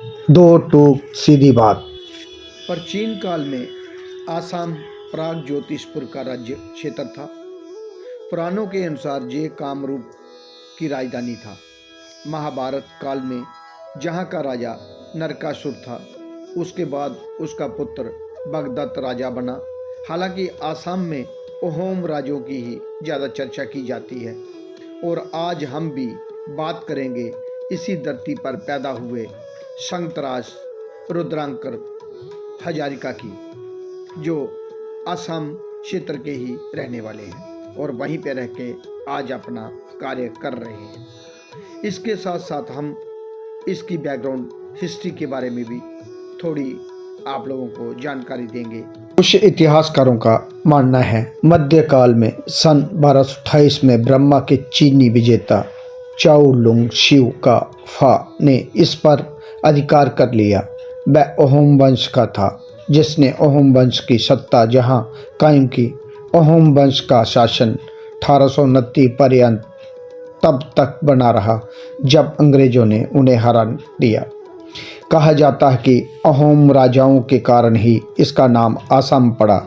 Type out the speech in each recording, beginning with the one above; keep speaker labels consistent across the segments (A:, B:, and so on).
A: दो टूक सीधी बात।
B: प्राचीन काल में आसाम प्राग ज्योतिषपुर का राज्य क्षेत्र था। पुराणों के अनुसार ये कामरूप की राजधानी था। महाभारत काल में जहाँ का राजा नरकासुर था, उसके बाद उसका पुत्र भगदत्त राजा बना। हालांकि आसाम में अहोम राजों की ही ज़्यादा चर्चा की जाती है और आज हम भी बात करेंगे इसी धरती पर पैदा हुए संतराज रुद्रांकर हजारिका की, जो असम क्षेत्र के ही रहने वाले हैं और वहीं पे रह के आज अपना कार्य कर रहे हैं। इसके साथ साथ हम इसकी बैकग्राउंड हिस्ट्री के बारे में भी थोड़ी आप लोगों को जानकारी देंगे।
A: कुछ इतिहासकारों का मानना है मध्यकाल में सन 1228 में ब्रह्मा के चीनी विजेता चाउ लुंग शिव का फा ने इस पर अधिकार कर लिया। वह अहोम वंश का था, जिसने अहोम वंश की सत्ता जहां कायम की। अहोम वंश का शासन 1829 पर्यंत तब तक बना रहा जब अंग्रेजों ने उन्हें हरा दिया। कहा जाता है कि अहोम राजाओं के कारण ही इसका नाम आसाम पड़ा।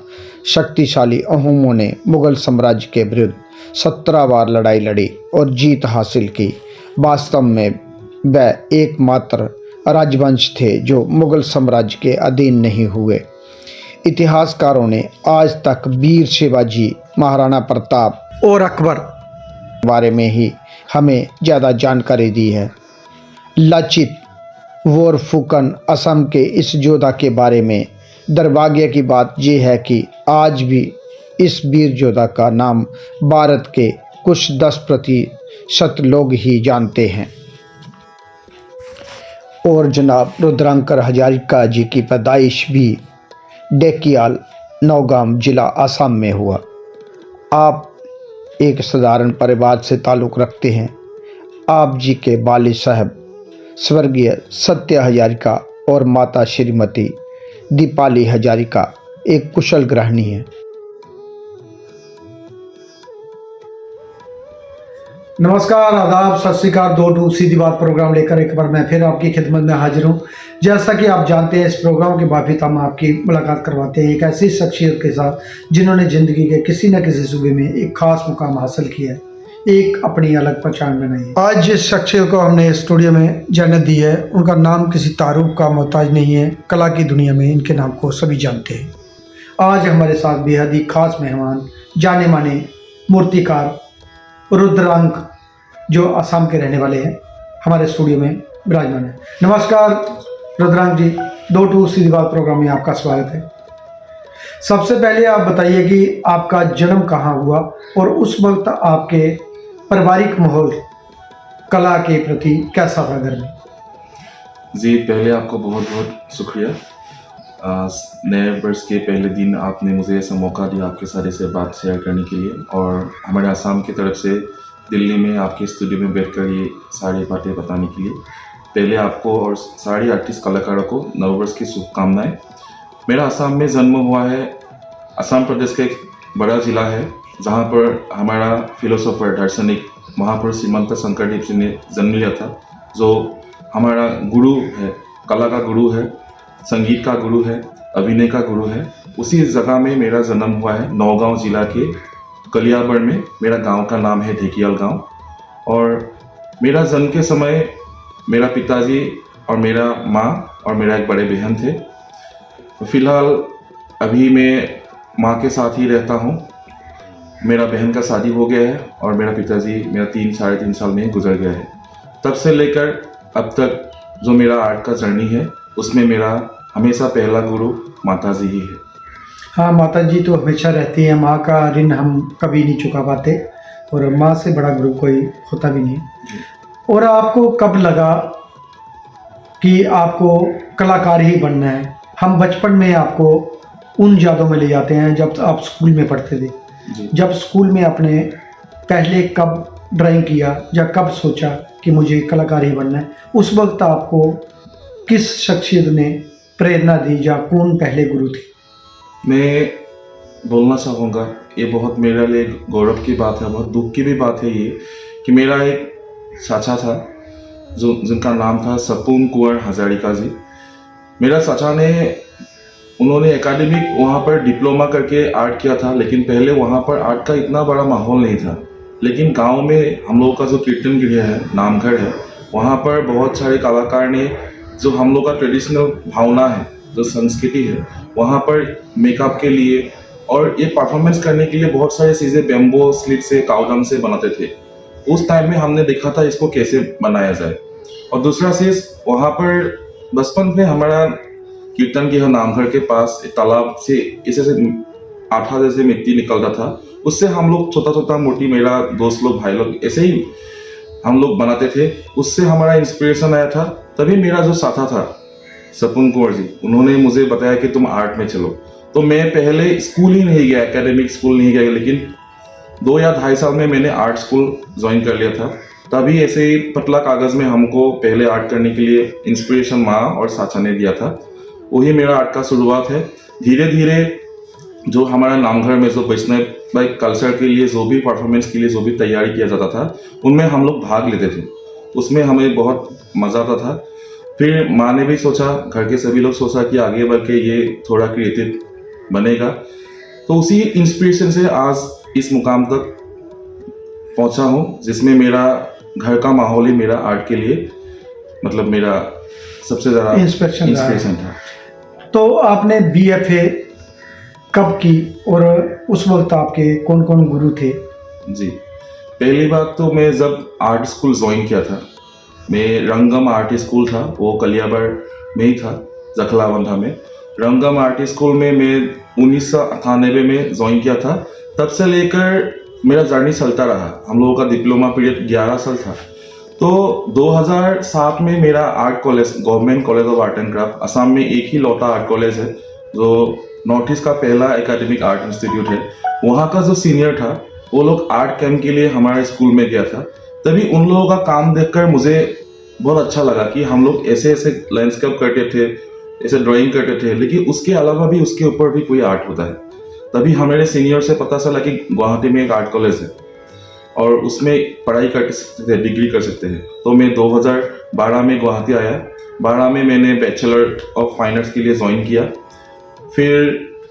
A: शक्तिशाली अहोमों ने मुगल साम्राज्य के विरुद्ध 17 बार लड़ाई लड़ी और जीत हासिल की। वास्तव में वह एकमात्र राजवंश थे जो मुगल साम्राज्य के अधीन नहीं हुए। इतिहासकारों ने आज तक वीर शिवाजी, महाराणा प्रताप और अकबर के बारे में ही हमें ज़्यादा जानकारी दी है। लाचित बोरफुकन असम के इस योद्धा के बारे में दुर्भाग्य की बात यह है कि आज भी इस वीर योद्धा का नाम भारत के कुछ 10% लोग ही जानते हैं। और जनाब रुद्रांकर हजारिका जी की पैदाइश भी डेकियाल, नौगाम जिला असम में हुआ। आप एक साधारण परिवार से ताल्लुक़ रखते हैं। आप जी के वालिद साहब स्वर्गीय सत्य हजारिका और माता श्रीमती दीपाली हजारिका एक कुशल गृहिणी है। नमस्कार, आदाब, सत श्री अकाल। दो टूक सीधी बात प्रोग्राम लेकर एक बार मैं फिर आपकी खिदमत में हाजिर हूँ। जैसा कि आप जानते हैं, इस प्रोग्राम के बाद हम आपकी मुलाकात करवाते हैं एक ऐसी शख्सियत के साथ जिन्होंने ज़िंदगी के किसी न किसी सूबे में एक खास मुकाम हासिल किया है, एक अपनी अलग पहचान बनाई है। आज जिस शख्सियत को हमने स्टूडियो में जन्नत दी है, उनका नाम किसी तारुफ का मोहताज नहीं है। कला की दुनिया में इनके नाम को सभी जानते हैं। आज हमारे साथ बेहद ही खास मेहमान, जाने माने मूर्तिकार रुद्रांक, जो असम के रहने वाले हैं, हमारे स्टूडियो में विराजमान है। नमस्कार रुद्रांक जी, दो टूक सीधी बात प्रोग्राम में आपका स्वागत है। सबसे पहले आप बताइए कि आपका जन्म कहाँ हुआ और उस वक्त आपके पारिवारिक माहौल कला के प्रति कैसा था घर में?
C: जी, पहले आपको बहुत बहुत शुक्रिया। नए वर्ष के पहले दिन आपने मुझे ऐसा मौका दिया आपके सारे से बात शेयर करने के लिए, और हमारे आसाम की तरफ से दिल्ली में आपके स्टूडियो में बैठकर ये सारी बातें बताने के लिए पहले आपको और सारे आर्टिस्ट कलाकारों को नववर्ष की शुभकामनाएं। मेरा आसाम में जन्म हुआ है। असम प्रदेश का एक बड़ा ज़िला है जहाँ पर हमारा फिलोसोफर, दार्शनिक महापुरुष श्रीमंत शंकरदेव जी ने जन्म लिया था, जो हमारा गुरु है, कला का गुरु है, संगीत का गुरु है, अभिनय का गुरु है। उसी जगह में मेरा जन्म हुआ है। नौगांव जिला के कलियाबड़ में मेरा गांव का नाम है ढेकियाल गांव। और मेरा जन्म के समय मेरा पिताजी और मेरा माँ और मेरा एक बड़े बहन थे। फ़िलहाल अभी मैं माँ के साथ ही रहता हूँ। मेरा बहन का शादी हो गया है और मेरा पिताजी मेरा 3-3.5 साल में गुजर गया है। तब से लेकर अब तक जो मेरा आर्ट का जर्नी है, उसमें मेरा हमेशा पहला गुरु माता जी ही है।
A: हाँ, माता जी तो हमेशा रहती है। माँ का ऋण हम कभी नहीं चुका पाते और माँ से बड़ा गुरु कोई होता भी नहीं। और आपको कब लगा कि आपको कलाकार ही बनना है? हम बचपन में आपको उन यादों में ले जाते हैं जब आप स्कूल में पढ़ते थे। जब स्कूल में आपने पहले कब ड्राइंग किया या कब सोचा कि मुझे कलाकार ही बनना है? उस वक्त आपको किस शख्सियत ने प्रेरणा दी या कौन पहले गुरु थे?
C: मैं बोलना चाहूँगा, ये बहुत मेरे लिए गौरव की बात है, बहुत दुख की भी बात है ये, कि मेरा एक चाचा था जिनका नाम था सपून कुंवर हजारिका जी। मेरा चाचा ने उन्होंने एकेडमिक वहाँ पर डिप्लोमा करके आर्ट किया था, लेकिन पहले वहाँ पर आर्ट का इतना बड़ा माहौल नहीं था। लेकिन गांव में हम लोगों का जो कीर्तन गृह है, नामघर है, वहाँ पर बहुत सारे कलाकार ने जो हम लोग का ट्रेडिशनल भावना है, जो संस्कृति है, वहाँ पर मेकअप के लिए और ये परफॉर्मेंस करने के लिए बहुत सारी चीज़ें बेम्बो स्लिट से, काउडंग से बनाते थे। उस टाइम में हमने देखा था इसको कैसे बनाया जाए। और दूसरा चीज़, वहाँ पर बचपन में हमारा कीर्तन के नामघर के पास एक तालाब से ऐसे से आठा जैसे मिट्टी निकलता था, उससे हम लोग छोटा छोटा मूर्ति, मेरा दोस्त लोग, भाई लोग, ऐसे ही हम लोग बनाते थे। उससे हमारा इंस्पिरेशन आया था। तभी मेरा जो साथा था सपून कुंवर जी, उन्होंने मुझे बताया कि तुम आर्ट में चलो। तो मैं पहले स्कूल ही नहीं गया, एकेडमिक स्कूल नहीं गया, लेकिन 2 या 2.5 साल में मैंने आर्ट स्कूल ज्वाइन कर लिया था। तभी ऐसे ही पतला कागज़ में हमको पहले आर्ट करने के लिए इंस्पिरेशन माँ और साचा ने दिया था। वही मेरा आर्ट का शुरुआत है। धीरे धीरे जो हमारा नामघर में जो वैष्णव कल्चर के लिए जो भी परफॉर्मेंस के लिए जो भी तैयारी किया जाता था, उनमें हम लोग भाग लेते थे। उसमें हमें बहुत मज़ा आता था। फिर माँ ने भी सोचा, घर के सभी लोग सोचा कि आगे बढ़ के ये थोड़ा क्रिएटिव बनेगा। तो उसी इंस्पिरेशन से आज इस मुकाम तक पहुंचा हूँ, जिसमें मेरा घर का माहौल ही मेरा आर्ट के लिए मतलब मेरा सबसे ज़्यादा इंस्पिरेशन था।
A: तो आपने BFA कब की और उस वक्त आपके कौन कौन गुरु थे?
C: जी, पहली बात तो मैं जब आर्ट स्कूल ज्वाइन किया था, मैं रंगम आर्ट स्कूल था, वो कलियाबर में ही था, जखलाबंधा में। रंगम आर्ट स्कूल में मैं 1998 में ज्वाइन किया था। तब से लेकर मेरा जर्नी चलता रहा। हम लोगों का डिप्लोमा पीरियड 11 साल था। तो 2007 में मेरा art college, government college of art and craft, Assam में एक ही लौटा आर्ट कॉलेज है जो नॉर्थ ईस्ट का पहला एकेडमिक आर्ट इंस्टीट्यूट है। वहाँ का जो सीनियर था, वो लोग आर्ट कैंप के लिए हमारे स्कूल में गया था। तभी उन लोगों का काम देखकर मुझे बहुत अच्छा लगा कि हम लोग ऐसे ऐसे लैंडस्केप करते थे, ऐसे ड्राइंग करते थे, लेकिन उसके अलावा भी उसके ऊपर भी कोई आर्ट होता है। तभी हमारे सीनियर से पता चला कि गुवाहाटी में एक आर्ट कॉलेज है और उसमें पढ़ाई कर सकते थे, डिग्री कर सकते हैं। तो मैं 2012 में गुवाहाटी आया। 12 में मैंने बैचलर ऑफ फाइन आर्ट्स के लिए ज्वाइन किया। फिर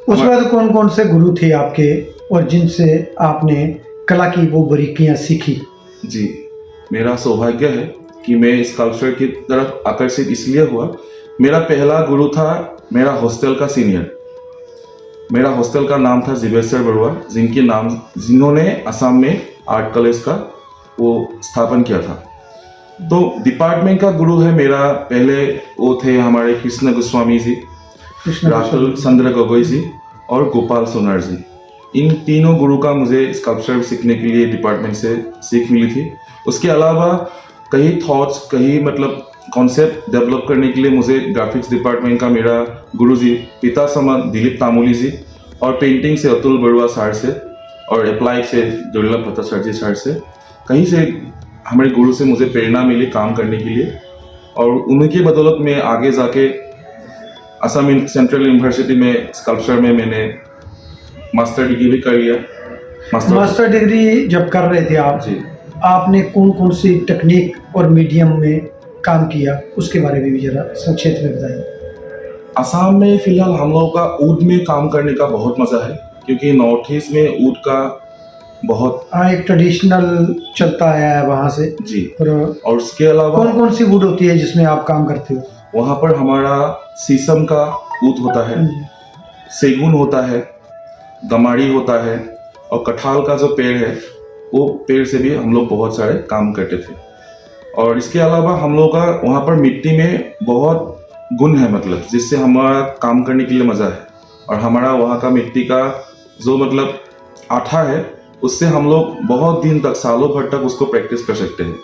A: उस वक्त कौन कौन से गुरु थे आपके और जिनसे आपने कला की वो बारीकियां सीखी?
C: जी, मेरा सौभाग्य है कि मैं इस कल्चर की तरफ आकर्षित इसलिए हुआ। मेरा पहला गुरु था मेरा हॉस्टल का सीनियर। मेरा हॉस्टल का नाम था जिवेश्वर बरुआ, जिन्होंने असम में आर्ट कॉलेज का वो स्थापन किया था। तो डिपार्टमेंट का गुरु है मेरा, पहले वो थे हमारे कृष्ण गोस्वामी जी, राहुल चंद्र गगोई जी और गोपाल सोनार जी। इन तीनों गुरु का मुझे स्कल्पचर सीखने के लिए डिपार्टमेंट से सीख मिली थी। उसके अलावा कई थॉट्स, कई मतलब कॉन्सेप्ट डेवलप करने के लिए मुझे ग्राफिक्स डिपार्टमेंट का मेरा गुरु जी पिता समान दिलीप तामोली जी, और पेंटिंग से अतुल बरुआ सर से, और अप्लाइड से दुर्लभ भट्टाचार्य सर से, कहीं से हमारे गुरु से मुझे प्रेरणा मिली काम करने के लिए। और उनकी बदौलत में आगे जाके असम सेंट्रल यूनिवर्सिटी में स्कल्पचर में मैंने मास्टर डिग्री भी कर लिया।
A: मास्टर डिग्री जब कर रहे थे आप
C: जी,
A: आपने कौन कौन सी टेक्निक और मीडियम में काम किया, उसके बारे में भी जरा संक्षेप में बताइए।
C: असम में फिलहाल हम लोगों का ऊद में काम करने का बहुत मज़ा है, क्योंकि नॉर्थ ईस्ट में ऊद का बहुत
A: एक ट्रेडिशनल चलता आया है वहाँ से
C: जी।
A: और
C: और उसके अलावा
A: कौन कौन सी वुड होती है जिसमें आप काम करते हो?
C: वहाँ पर हमारा शीशम का ऊद होता है, सेगुन होता है, गमाड़ी होता है, और कटहल का जो पेड़ है वो पेड़ से भी हम लोग बहुत सारे काम करते थे। और इसके अलावा हम लोग का वहाँ पर मिट्टी में बहुत गुण है, मतलब जिससे हमारा काम करने के लिए मज़ा है। और हमारा वहाँ का मिट्टी का जो मतलब आठा है, उससे हम लोग बहुत दिन तक, सालों भर तक उसको प्रैक्टिस कर सकते हैं।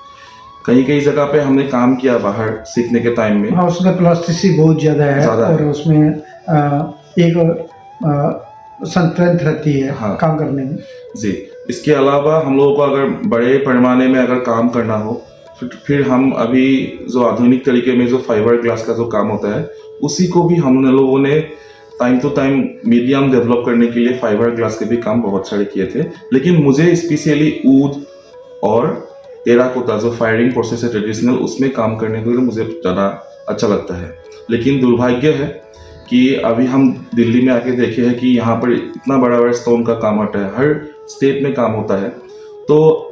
C: कई कई जगह पे हमने काम किया बाहर सीखने के टाइम में।
A: हाँ, उसमें प्लास्टिसिटी बहुत ज़्यादा है और उसमें एक संतुलन रहती है
C: हाँ,
A: काम करने में।
C: जी। इसके अलावा हम लोगों को अगर बड़े पैमाने में अगर काम करना हो, फिर हम अभी जो आधुनिक तरीके में जो फाइबर ग्लास का जो काम होता है, उसी को भी हम लोगों ने time to time medium develop करने के लिए फाइबर ग्लास के भी काम बहुत सारे किए थे। लेकिन मुझे स्पेशली ऊद और टेराकोटा जो फायरिंग प्रोसेस है ट्रेडिशनल, उसमें काम करने के लिए मुझे ज़्यादा अच्छा लगता है। लेकिन दुर्भाग्य है कि अभी हम दिल्ली में आके देखे हैं कि यहाँ पर इतना बड़ा बड़ा स्टोन का काम होता है, हर स्टेट में काम होता है। तो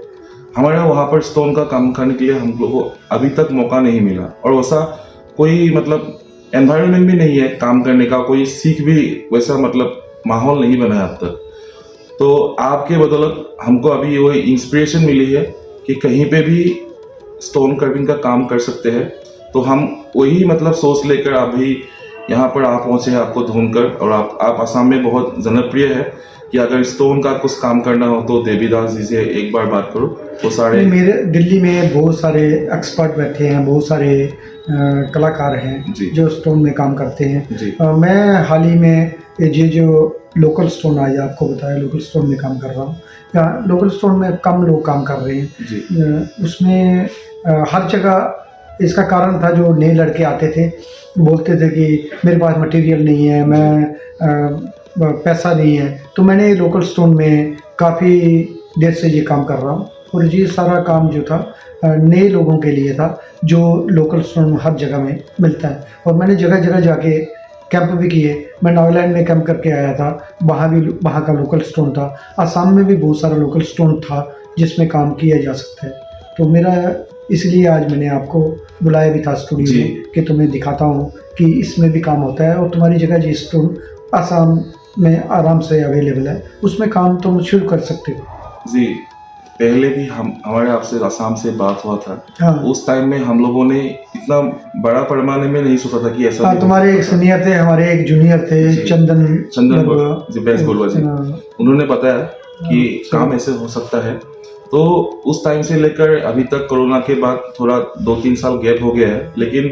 C: हमारे वहाँ पर स्टोन का काम करने के लिए हम लोगों को अभी तक मौका नहीं मिला, और वैसा कोई मतलब एनवायरनमेंट भी नहीं है काम करने का, कोई सीख भी वैसा मतलब माहौल नहीं बना है अब तक। तो आपके बदौलत हमको अभी वो इंस्पिरेशन मिली है कि कहीं पे भी स्टोन कर्विंग का काम कर सकते हैं। तो हम वही मतलब सोच लेकर अभी यहाँ पर आप पहुँचे हैं, आपको ढूंढकर। और आप आसाम में बहुत जनप्रिय है कि अगर स्टोन का कुछ काम करना हो तो देवीदास जी से एक बार बात करो। वो सारे
A: मेरे दिल्ली में बहुत सारे एक्सपर्ट बैठे हैं, बहुत सारे कलाकार हैं
C: जी।
A: जो स्टोन में काम करते हैं।
C: जी।
A: मैं हाल ही में ये जो लोकल स्टोन आज आपको बताया, लोकल स्टोन में काम कर रहा हूँ। यहाँ लोकल स्टोन में कम लोग काम कर रहे हैं
C: जी।
A: उसमें हर जगह इसका कारण था, जो नए लड़के आते थे बोलते थे कि मेरे पास मटेरियल नहीं है, मैं पैसा नहीं है। तो मैंने लोकल स्टोन में काफ़ी देर से ये काम कर रहा हूँ, और ये सारा काम जो था नए लोगों के लिए था, जो लोकल स्टोन हर जगह में मिलता है। और मैंने जगह जगह जाके कैंप भी किए। मैं नागालैंड में कैंप करके आया था, वहाँ का लोकल स्टोन था। असम में भी बहुत सारा लोकल स्टोन था जिसमें काम किया जा सकता है। तो मेरा इसलिए आज मैंने आपको बुलाया भी था स्टूडियो में कि तुम्हें दिखाता हूँ कि इसमें भी काम होता है, और तुम्हारी जगह जो स्टोन असम में आराम से अवेलेबल है, उसमें काम तुम शुरू कर सकते हो।
C: जी, पहले भी हमारे आपसे आसाम से बात हुआ था।
A: हाँ।
C: उस टाइम में हम लोगों ने इतना बड़ा पैमाने में नहीं सोचा था कि ऐसा
A: हाँ, तुम्हारे एक सीनियर थे, हमारे एक जूनियर थे, चंदन
C: जी, बेस बोलवा जी, उन्होंने बताया कि काम ऐसे हो सकता है। तो उस टाइम से लेकर अभी तक कोरोना के बाद थोड़ा 2-3 साल गैप हो गया है, लेकिन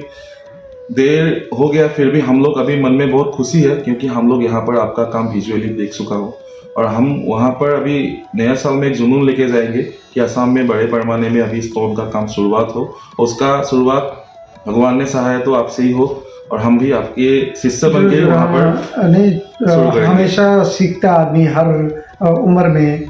C: देर हो गया फिर भी हम लोग अभी मन में बहुत खुशी है, क्योंकि हम लोग यहाँ पर आपका काम विजुअली देख चुका हो। और हम वहाँ पर अभी नया साल में एक जुनून लेके जाएंगे कि असम में बड़े पैमाने में अभी स्टोन का काम शुरुआत हो। उसका शुरुआत भगवान ने सहाय तो आपसे ही हो, और हम भी आपके शिष्य बन के वहाँ पर
A: नहीं, हमेशा सीखता आदमी हर उम्र में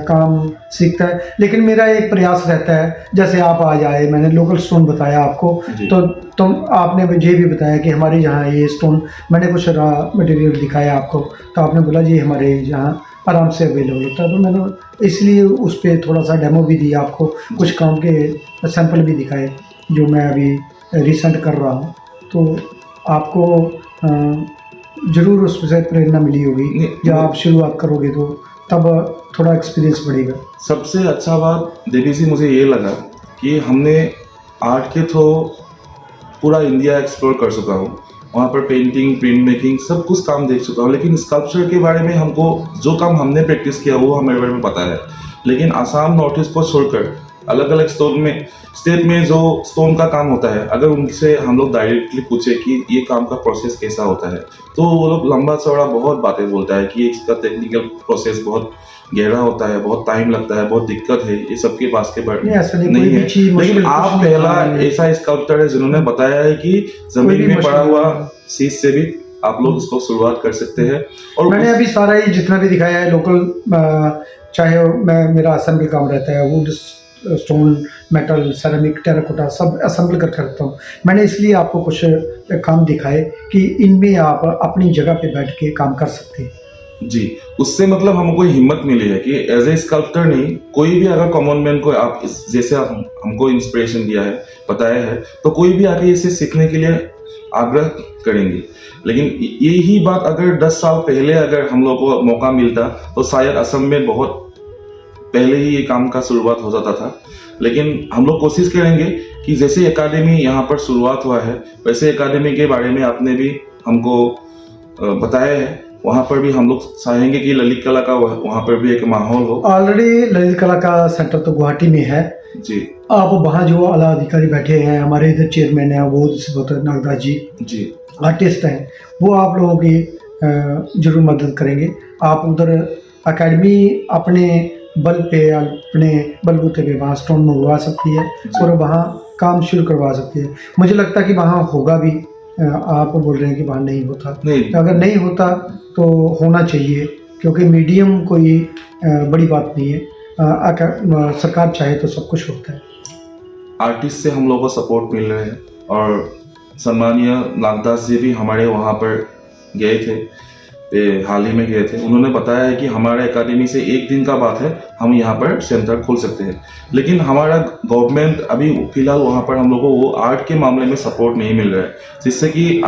A: काम सीखता है। लेकिन मेरा एक प्रयास रहता है, जैसे आप आज आए, मैंने लोकल स्टोन बताया आपको, तो आपने मुझे भी बताया कि हमारे यहाँ ये स्टोन, मैंने कुछ रॉ मटेरियल दिखाया आपको, तो आपने बोला जी हमारे यहाँ आराम से अवेलेबल होता है। तो मैंने इसलिए उस पर थोड़ा सा डेमो भी दिया आपको, कुछ काम के सैंपल भी दिखाए जो मैं अभी रिसेंट कर रहा हूँ। तो आपको ज़रूर उससे प्रेरणा मिली होगी। जब आप शुरुआत करोगे तो तब थोड़ा एक्सपीरियंस बढ़ेगा।
C: सबसे अच्छा बात देवी जी मुझे ये लगा कि हमने आर्ट के थ्रू पूरा इंडिया एक्सप्लोर कर चुका हूँ। वहाँ पर पेंटिंग, प्रिंट मेकिंग सब कुछ काम देख चुका हूँ, लेकिन स्कल्पचर के बारे में हमको जो काम हमने प्रैक्टिस किया वो हमारे बारे में पता है। लेकिन आसाम नॉर्थ ईस्ट को छोड़कर अलग अलग स्टेट में जो स्टोन का काम होता है, अगर उनसे हम लोग डायरेक्टली पूछे कि ये काम का प्रोसेस कैसा होता है, तो वो लोग लंबा चौड़ा बहुत बातें बोलता है कि इसका टेक्निकल प्रोसेस बहुत गहरा होता है, बहुत टाइम लगता है, बहुत दिक्कत है, ये सबके पास के बारे में नहीं है। लेकिन आप पहला ऐसा स्कल्पटर है जिन्होंने बताया है कि जमीन में पड़ा हुआ चीज से भी आप लोग इसको शुरुआत कर सकते हैं। और
A: मैंने अभी सारा ये जितना भी दिखाया है लोकल, चाहे मेरा असेंबल काम रहता है, would, stone, metal, ceramic, terracotta सब असेंबल कर करता हूँ। मैंने इसलिए आपको कुछ काम दिखाए कि इनमें आप अपनी जगह पे बैठ के काम कर सकते हैं।
C: जी, उससे मतलब हमको हिम्मत मिली है कि एज ए स्कल्पटर नहीं, कोई भी अगर कॉमन मैन को आप जैसे आप हमको इंस्पिरेशन दिया है, बताया है, तो कोई भी आके इसे सीखने के लिए आग्रह करेंगे। लेकिन यही बात अगर 10 साल पहले अगर हम लोग को मौका मिलता तो शायद असम में बहुत पहले ही ये काम का शुरुआत हो जाता था। लेकिन हम लोग कोशिश करेंगे कि जैसे एकेडमी यहाँ पर शुरुआत हुआ है, वैसे एकेडमी के बारे में आपने भी हमको बताया है, वहाँ पर भी हम लोग चाहेंगे कि ललित कला का वहाँ पर भी एक माहौल हो।
A: ऑलरेडी ललित कला का सेंटर तो गुवाहाटी में है
C: जी।
A: आप वहाँ जो आला अधिकारी बैठे हैं, हमारे इधर चेयरमैन है वो नागदास जी आर्टिस्ट हैं, वो आप लोगों की जरूर मदद करेंगे। आप उधर एकेडमी अपने बल पे, अपने बलबूते पे वहाँ स्टोन मंगवा सकती है और वहाँ काम शुरू करवा सकती है। मुझे लगता है कि वहाँ होगा भी। आप बोल रहे हैं कि वहाँ नहीं होता, तो अगर नहीं होता तो होना चाहिए, क्योंकि मीडियम कोई बड़ी बात नहीं है। सरकार चाहे तो सब कुछ होता है।
C: आर्टिस्ट से हम लोगों को सपोर्ट मिल रहा है और सम्मानीय नागदास जी भी हमारे वहाँ पर गए थे, हाल ही में गए थे। उन्होंने बताया है कि हमारे एकेडमी से एक दिन का बात है, हम यहाँ पर सेंटर खोल सकते हैं। लेकिन हमारा गवर्नमेंट अभी फ़िलहाल वहाँ पर हम लोग को वो आर्ट के मामले में सपोर्ट नहीं मिल रहा है, जिससे कि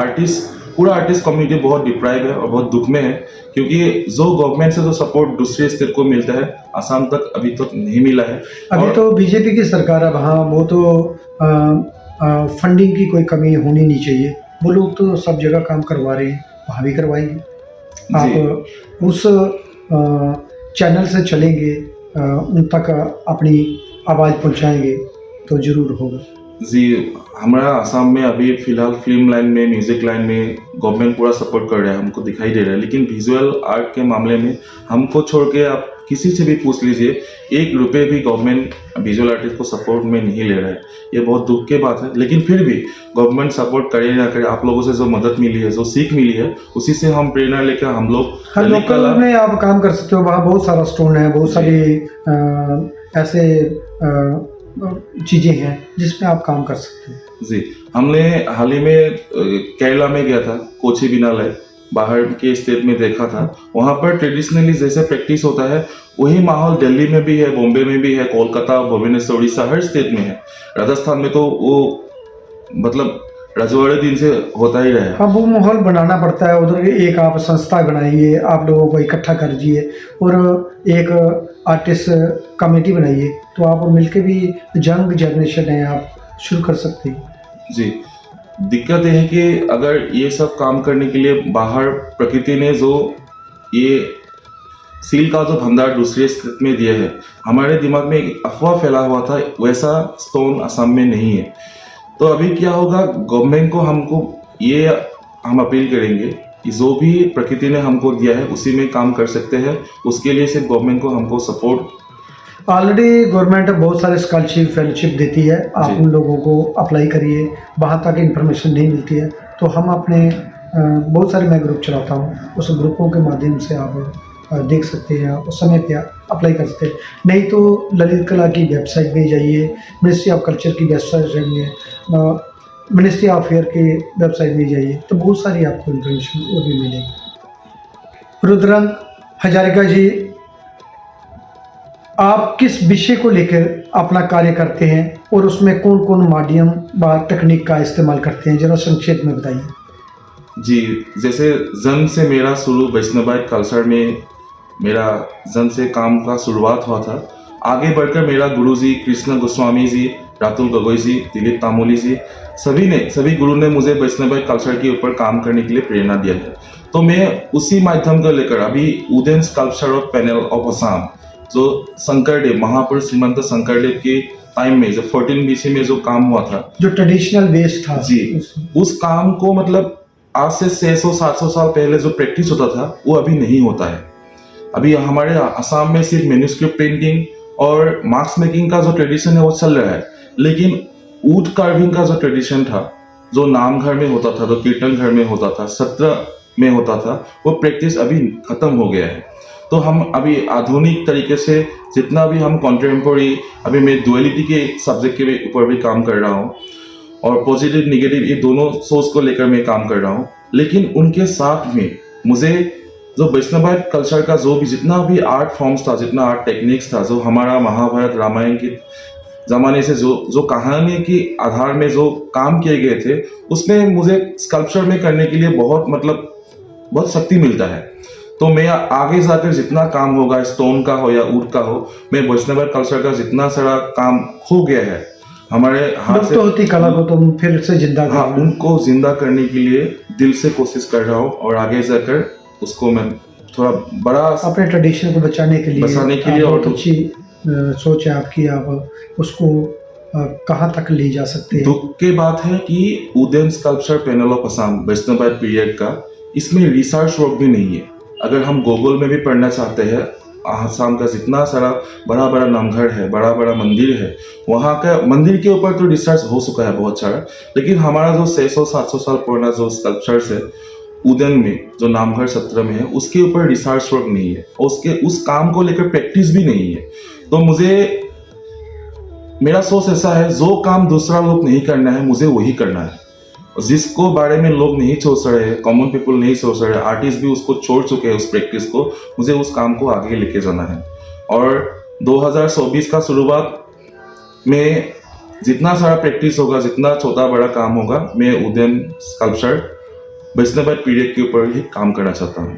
C: पूरा आर्टिस्ट कम्युनिटी बहुत डिप्राइव है और बहुत दुख में है, क्योंकि जो गवर्नमेंट से जो सपोर्ट दूसरे स्टेट को मिलता है आसाम तक अभी तक नहीं मिला है।
A: अभी तो बीजेपी की सरकार है वहाँ, वो तो फंडिंग की कोई कमी होनी नहीं चाहिए। वो लोग तो सब जगह काम करवा रहे हैं, वहाँ भी करवाएंगे। आप उस चैनल से चलेंगे, उन तक अपनी आवाज़ पहुँचाएंगे तो ज़रूर होगा।
C: जी, हमारा आसाम में अभी फ़िलहाल फिल्म लाइन में, म्यूज़िक लाइन में गवर्नमेंट पूरा सपोर्ट कर रहा है, हमको दिखाई दे रहा है। लेकिन विजुअल आर्ट के मामले में हमको छोड़ के आप किसी से भी पूछ लीजिए, 1 रुपये भी गवर्नमेंट विजुअल आर्टिस्ट को सपोर्ट में नहीं ले रहा है। ये बहुत दुख की बात है। लेकिन फिर भी गवर्नमेंट सपोर्ट करे ना करे, आप लोगों से जो मदद मिली है, जो सीख मिली है, उसी से हम प्रेरणा लेकर हम लोग
A: हर लोकल में आप काम कर सकते हो। वहाँ बहुत सारा स्टोन है, बहुत सारी ऐसे चीज़ें हैं जिसमें आप काम कर सकते हैं।
C: जी, हमने हाल ही में केरला में गया था, कोची बिनालय, बाहर के स्टेट में देखा था। वहाँ पर ट्रेडिशनली जैसे प्रैक्टिस होता है वही माहौल दिल्ली में भी है, बॉम्बे में भी है, कोलकाता, भुवनेश्वर, उड़ीसा, हर स्टेट में है। राजस्थान में तो वो मतलब रजवाड़े दिन से होता ही रहा है।
A: हाँ, वो माहौल बनाना पड़ता है। उधर एक आप संस्था बनाइए, आप लोगों को इकट्ठा कर दीजिए और एक आर्टिस्ट कमेटी बनाइए, तो आप मिलके भी यंग जनरेशन है, आप शुरू कर सकते हैं।
C: जी, दिक्कत यह है कि अगर ये सब काम करने के लिए बाहर प्रकृति ने जो ये सील का जो भंडार दूसरे स्टेट में दिया है, हमारे दिमाग में एक अफवाह फैला हुआ था वैसा स्टोन असम में नहीं है। तो अभी क्या होगा, गवर्नमेंट को हम अपील करेंगे कि जो भी प्रकृति ने हमको दिया है उसी में काम कर सकते हैं। उसके लिए सिर्फ गवर्नमेंट को हमको सपोर्ट,
A: ऑलरेडी गवर्नमेंट बहुत सारे स्कॉलरशिप फेलोशिप देती है, आप उन लोगों को अप्लाई करिए। वहाँ तक इन्फॉर्मेशन नहीं मिलती है तो हम अपने बहुत सारे मैं ग्रुप चलाता हूँ, उस ग्रुपों के माध्यम से आप देख सकते हैं, उस समय पे अप्लाई कर सकते हैं। नहीं तो ललित कला की वेबसाइट में जाइए, मिनिस्ट्री ऑफ कल्चर की वेबसाइट में, मिनिस्ट्री ऑफ फेयर की वेबसाइट में जाइए, तो बहुत सारी आपको इन्फॉर्मेशन वो भी मिलेगी। रुद्रंग हजारिका जी, आप किस विषय को लेकर अपना कार्य करते हैं और उसमें कौन कौन माध्यम व तकनीक का इस्तेमाल करते हैं, जरा संक्षेप में बताइए।
C: जी, जैसे जन्म से मेरा शुरू वैष्णवाइट कल्चर में मेरा जन्म से काम का शुरुआत हुआ था। आगे बढ़कर मेरा गुरुजी कृष्ण गोस्वामी जी, रातुल गगोई जी, दिलीप तामोली जी, सभी गुरु ने मुझे वैष्णवाइट कल्चर के ऊपर काम करने के लिए प्रेरणा दिया है। तो मैं उसी माध्यम को लेकर अभी wooden sculpture of panel of Assam, जो शंकरदेव, महापुरुष श्रीमंत शंकरदेव के टाइम में जो 14 BC में जो काम हुआ था,
A: जो ट्रेडिशनल बेस था
C: जी, उस काम को मतलब आज से 600-700 साल पहले जो प्रैक्टिस होता था वो अभी नहीं होता है। अभी हमारे असम में सिर्फ मैन्युस्क्रिप्ट प्रिंटिंग और मार्क्स मेकिंग का जो ट्रेडिशन है वो चल रहा है, लेकिन वुड कार्विंग का जो ट्रेडिशन था, जो नाम घर में होता था, जो कीर्तन घर में होता था, सत्र में होता था, वो प्रैक्टिस अभी खत्म हो गया है। तो हम अभी आधुनिक तरीके से जितना भी हम कॉन्टेम्पोररी, अभी मैं डुअलिटी के सब्जेक्ट के ऊपर भी काम कर रहा हूँ और पॉजिटिव निगेटिव ये दोनों सोर्स को लेकर मैं काम कर रहा हूँ। लेकिन उनके साथ में मुझे जो वैष्णवाइट कल्चर का जो भी जितना भी आर्ट फॉर्म्स था, जितना आर्ट टेक्निक्स था, जो हमारा महाभारत रामायण के ज़माने से जो कहानी के आधार में जो काम किए गए थे, उसमें मुझे स्कल्पचर में करने के लिए बहुत शक्ति मिलता है। तो मैं आगे जाकर जितना काम होगा, स्टोन का हो या वुड का हो, मैं वैष्णवाइट कल्चर का जितना सारा काम हो गया है हमारे हाथ से,
A: होती कला को तुम फिर से जिंदा
C: हाँ, उनको जिंदा करने के लिए दिल से कोशिश कर रहा हूँ और आगे जाकर उसको मैं थोड़ा बड़ा
A: अपने ट्रेडिशन को बचाने के लिए और बहुत अच्छी सोच है आपकी। आप उसको कहाँ तक ले जा सकते हैं।
C: दुख की बात है कि wooden sculpture panel of Assam Vaishnavite period का इसमें रिसर्च वर्क भी नहीं है। अगर हम गूगल में भी पढ़ना चाहते हैं, आसाम का जितना सारा बड़ा बड़ा नामघर है, बड़ा बड़ा मंदिर है, वहाँ का मंदिर के ऊपर तो रिसर्च हो चुका है बहुत सारा, लेकिन हमारा जो 600-700 साल पुराना जो स्कल्पचर्स है उदन में, जो नामघर सत्र में है, उसके ऊपर रिसर्च वर्क नहीं है और उस काम को लेकर प्रैक्टिस भी नहीं है। तो मेरा सोच ऐसा है, जो काम दूसरा लोग नहीं करना है मुझे वही करना है। जिसको बारे में लोग नहीं सोच रहे, कॉमन पीपल नहीं सोच रहे, आर्टिस्ट भी उसको छोड़ चुके हैं उस प्रैक्टिस को, मुझे उस काम को आगे लेके जाना है। और 2024 का शुरुआत में जितना सारा प्रैक्टिस होगा, जितना छोटा बड़ा काम होगा, मैं उद्यम स्कल्पचर वैष्णव पीरियड के ऊपर ही काम करना चाहता हूँ।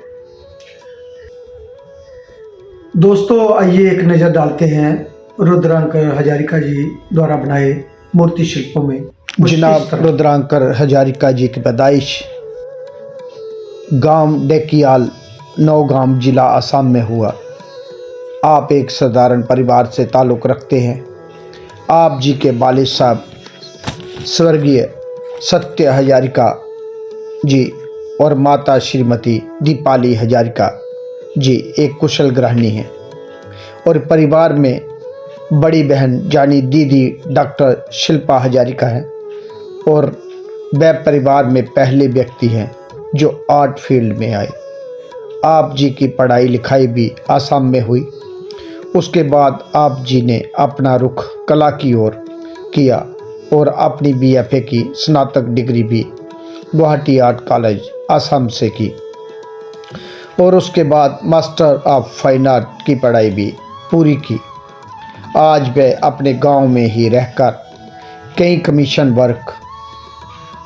B: दोस्तों आइए एक नज़र डालते हैं रुद्रांकर हजारिका जी द्वारा बनाए मूर्ति शिल्पों में।
A: जनाब रुद्रांकर हजारिका जी की पैदाइश गांव डेकियाल, नौगाम, जिला असम में हुआ। आप एक साधारण परिवार से ताल्लुक़ रखते हैं। आप जी के वालिद साहब स्वर्गीय सत्य हजारिका जी और माता श्रीमती दीपाली हजारिका जी एक कुशल गृहिणी हैं और परिवार में बड़ी बहन जानी दीदी डॉक्टर शिल्पा हजारिका है और वह परिवार में पहले व्यक्ति हैं जो आर्ट फील्ड में आए। आप जी की पढ़ाई लिखाई भी आसाम में हुई। उसके बाद आप जी ने अपना रुख कला की ओर किया और अपनी BFA की स्नातक डिग्री भी गुवाहाटी आर्ट कॉलेज असम से की और उसके बाद मास्टर ऑफ फाइन आर्ट की पढ़ाई भी पूरी की। आज वह अपने गांव में ही रहकर कई कमीशन वर्क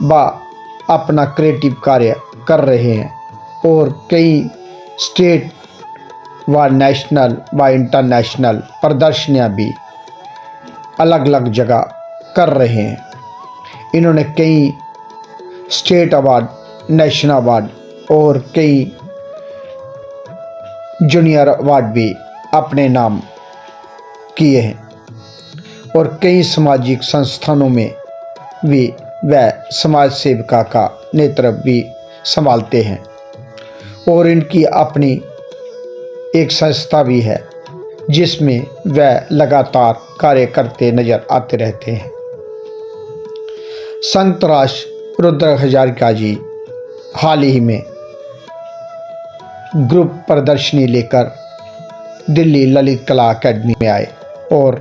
A: व अपना क्रिएटिव कार्य कर रहे हैं और कई स्टेट व नेशनल व इंटरनेशनल प्रदर्शनियां भी अलग अलग जगह कर रहे हैं। इन्होंने कई स्टेट अवार्ड, नेशनल अवार्ड और कई जूनियर अवार्ड भी अपने नाम किए हैं और कई सामाजिक संस्थानों में भी वह समाज सेविका का नेतृत्व भी संभालते हैं और इनकी अपनी एक संस्था भी है जिसमें वह लगातार कार्य करते नजर आते रहते हैं। संयुक्त राष्ट्र रुद्र हजारिका जी हाल ही में ग्रुप प्रदर्शनी लेकर दिल्ली ललित कला अकेडमी में आए और